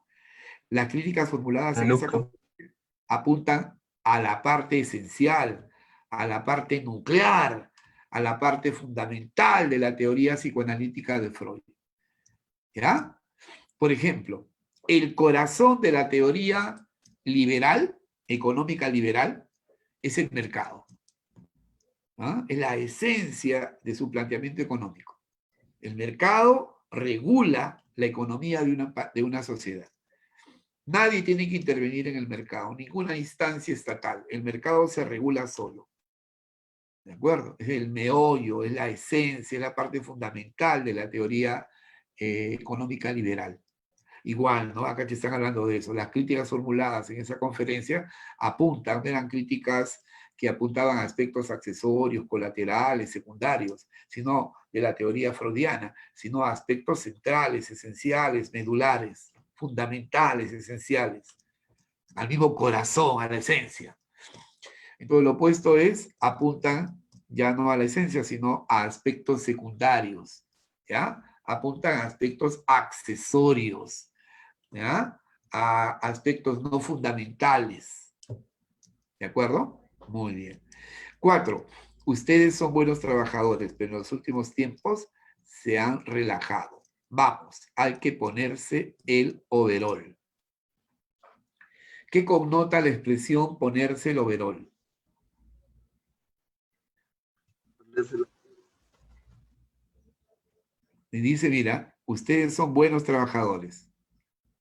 Las críticas formuladas en esa conferencia apuntan a la parte esencial, a la parte nuclear, a la parte fundamental de la teoría psicoanalítica de Freud. ¿Ya? Por ejemplo, el corazón de la teoría liberal, económica liberal, es el mercado. ¿Ah? Es la esencia de su planteamiento económico. El mercado regula la economía de una sociedad. Nadie tiene que intervenir en el mercado, ninguna instancia estatal. El mercado se regula solo. ¿De acuerdo? Es el meollo, es la esencia, es la parte fundamental de la teoría económica liberal. Igual, ¿no? Acá te están hablando de eso. Las críticas formuladas en esa conferencia eran críticas que apuntaban a aspectos accesorios, colaterales, secundarios, sino de la teoría freudiana, sino a aspectos centrales, esenciales, medulares, fundamentales, esenciales, al mismo corazón, a la esencia. Entonces, lo opuesto apuntan ya no a la esencia, sino a aspectos secundarios, ¿ya? Apuntan a aspectos accesorios, ¿ya? A aspectos no fundamentales. ¿De acuerdo? Muy bien. 4. Ustedes son buenos trabajadores, pero en los últimos tiempos se han relajado. Vamos, hay que ponerse el overol. ¿Qué connota la expresión ponerse el overol? Me dice, mira, ustedes son buenos trabajadores,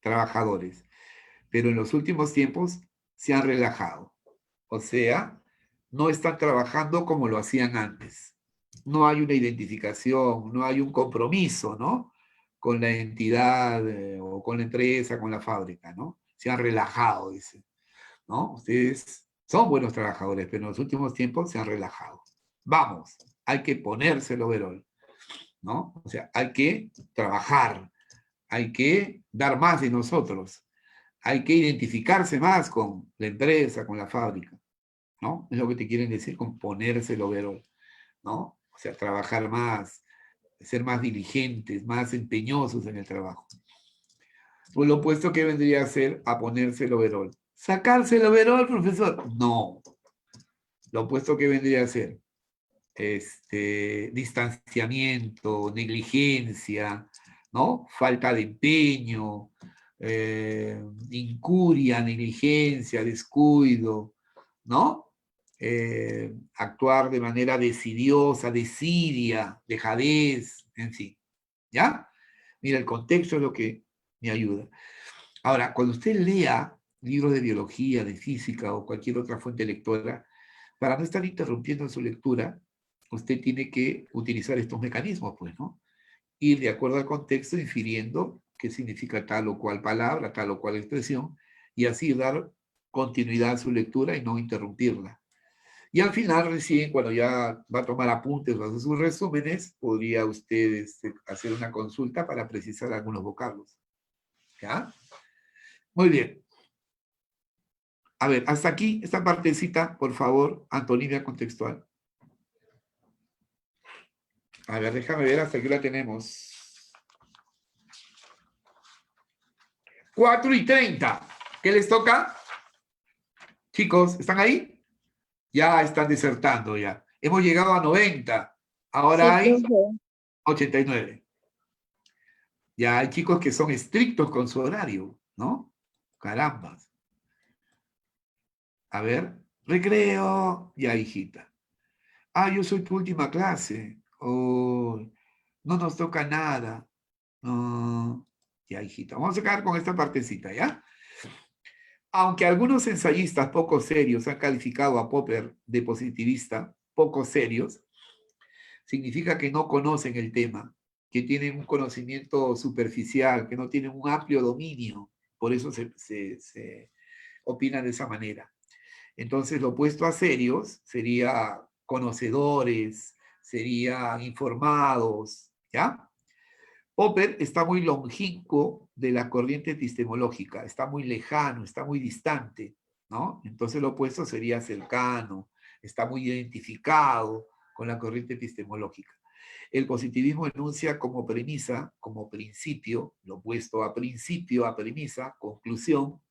pero en los últimos tiempos se han relajado. O sea, no están trabajando como lo hacían antes. No hay una identificación, no hay un compromiso, ¿no? Con la entidad o con la empresa, con la fábrica, ¿no? Se han relajado, dice, ¿no? Ustedes son buenos trabajadores, pero en los últimos tiempos se han relajado. Vamos, hay que ponerse el overol, ¿no? O sea, hay que trabajar, hay que dar más de nosotros, hay que identificarse más con la empresa, con la fábrica, ¿no? Es lo que te quieren decir con ponerse el overol, ¿no? O sea, trabajar más, ser más diligentes, más empeñosos en el trabajo. Pues lo opuesto que vendría a ser a ponerse el overol. ¿Sacarse el overol, profesor? No. Lo opuesto que vendría a ser distanciamiento, negligencia, ¿no? Falta de empeño, incuria, negligencia, descuido, ¿no? Actuar de manera decidiosa, desidia, dejadez, en fin, ¿ya? Mira, el contexto es lo que me ayuda. Ahora, cuando usted lea libros de biología, de física o cualquier otra fuente lectora, para no estar interrumpiendo en su lectura, usted tiene que utilizar estos mecanismos, pues, ¿no? Ir de acuerdo al contexto, infiriendo qué significa tal o cual palabra, tal o cual expresión, y así dar continuidad a su lectura y no interrumpirla. Y al final, recién, cuando ya va a tomar apuntes o hacer sus resúmenes, podría usted hacer una consulta para precisar algunos vocablos. ¿Ya? Muy bien. A ver, hasta aquí, esta partecita, por favor, antonimia contextual. A ver, déjame ver hasta aquí la tenemos. 4:30. ¿Qué les toca? Chicos, ¿están ahí? Ya están desertando ya. Hemos llegado a 90. Ahora Sí, hay profe. 89. Ya hay chicos que son estrictos con su horario, ¿no? Caramba. A ver, recreo. Ya, hijita. Ah, yo soy tu última clase. Oh, no nos toca nada. No. Ya, hijita. Vamos a quedar con esta partecita, ¿ya? Aunque algunos ensayistas poco serios han calificado a Popper de positivista, poco serios, significa que no conocen el tema, que tienen un conocimiento superficial, que no tienen un amplio dominio. Por eso se opina de esa manera. Entonces, lo opuesto a serios sería conocedores, serían informados, ¿ya? Popper está muy longínquo de la corriente epistemológica, está muy lejano, está muy distante, ¿no? Entonces, lo opuesto sería cercano, está muy identificado con la corriente epistemológica. El positivismo enuncia como premisa, como principio, lo opuesto a principio, a premisa, conclusión,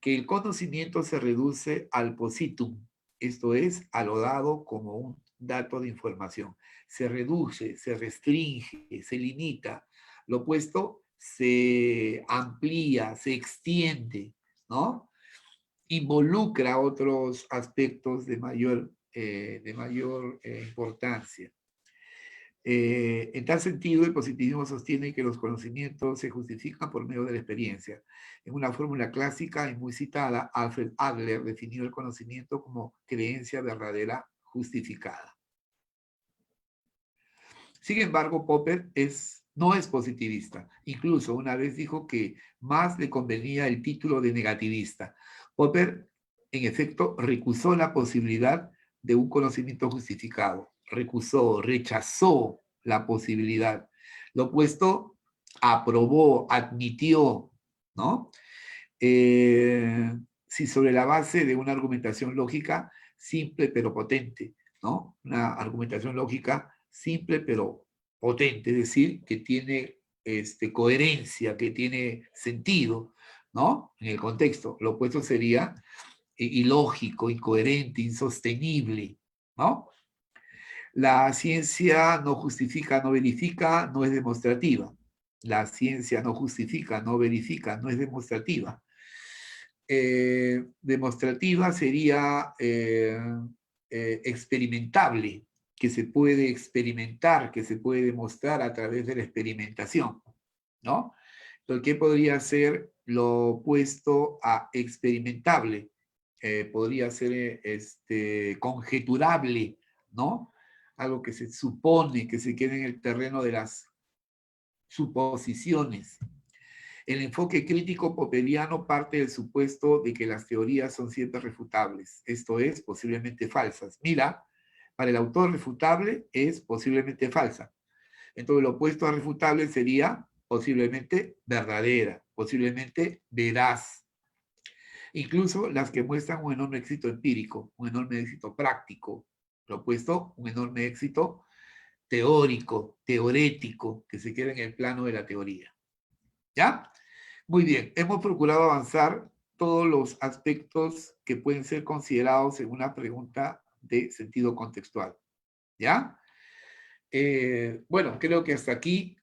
que el conocimiento se reduce al positum, esto es, a lo dado como un dato de información. Se reduce, se restringe, se limita. Lo opuesto se amplía, se extiende, ¿no? Involucra otros aspectos de mayor importancia. En tal sentido, el positivismo sostiene que los conocimientos se justifican por medio de la experiencia. En una fórmula clásica y muy citada, Alfred Adler definió el conocimiento como creencia verdadera justificada. Sin embargo, Popper no es positivista. Incluso una vez dijo que más le convenía el título de negativista. Popper, en efecto, recusó la posibilidad de un conocimiento justificado. Rechazó la posibilidad. Lo opuesto, aprobó, admitió, ¿no? Si sobre la base de una argumentación lógica simple pero potente, ¿no? Una argumentación lógica simple pero potente, es decir, que tiene coherencia, que tiene sentido, ¿no? En el contexto. Lo opuesto sería ilógico, incoherente, insostenible, ¿no? La ciencia no justifica, no verifica, no es demostrativa. La ciencia no justifica, no verifica, no es demostrativa. Demostrativa sería experimentable, que se puede experimentar, que se puede demostrar a través de la experimentación, ¿no? Entonces, ¿qué podría ser lo opuesto a experimentable? Podría ser conjeturable, ¿no? Algo que se supone, que se queda en el terreno de las suposiciones. El enfoque crítico popperiano parte del supuesto de que las teorías son siempre refutables, esto es, posiblemente falsas. Mira, para el autor refutable es posiblemente falsa. Entonces, lo opuesto a refutable sería posiblemente verdadera, posiblemente veraz. Incluso las que muestran un enorme éxito empírico, un enorme éxito práctico. Lo opuesto, un enorme éxito teórico, teorético, que se queda en el plano de la teoría. ¿Ya? Muy bien, hemos procurado avanzar todos los aspectos que pueden ser considerados en una pregunta de sentido contextual. ¿Ya? Bueno, creo que hasta aquí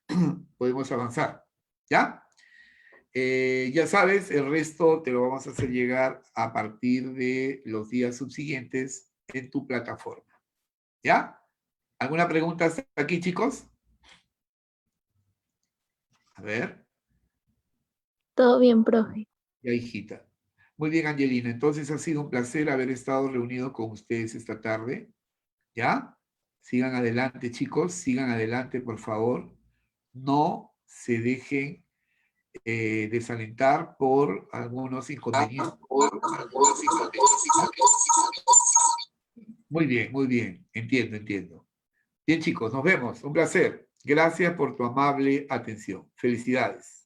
podemos avanzar. ¿Ya? Ya sabes, el resto te lo vamos a hacer llegar a partir de los días subsiguientes en tu plataforma. ¿Ya? ¿Alguna pregunta hasta aquí, chicos? A ver. Todo bien, profe. Ya, hijita. Muy bien, Angelina. Entonces ha sido un placer haber estado reunido con ustedes esta tarde. ¿Ya? Sigan adelante, chicos. Sigan adelante, por favor. No se dejen desalentar por algunos inconvenientes. Muy bien, muy bien. Entiendo, entiendo. Bien, chicos, nos vemos. Un placer. Gracias por tu amable atención. Felicidades.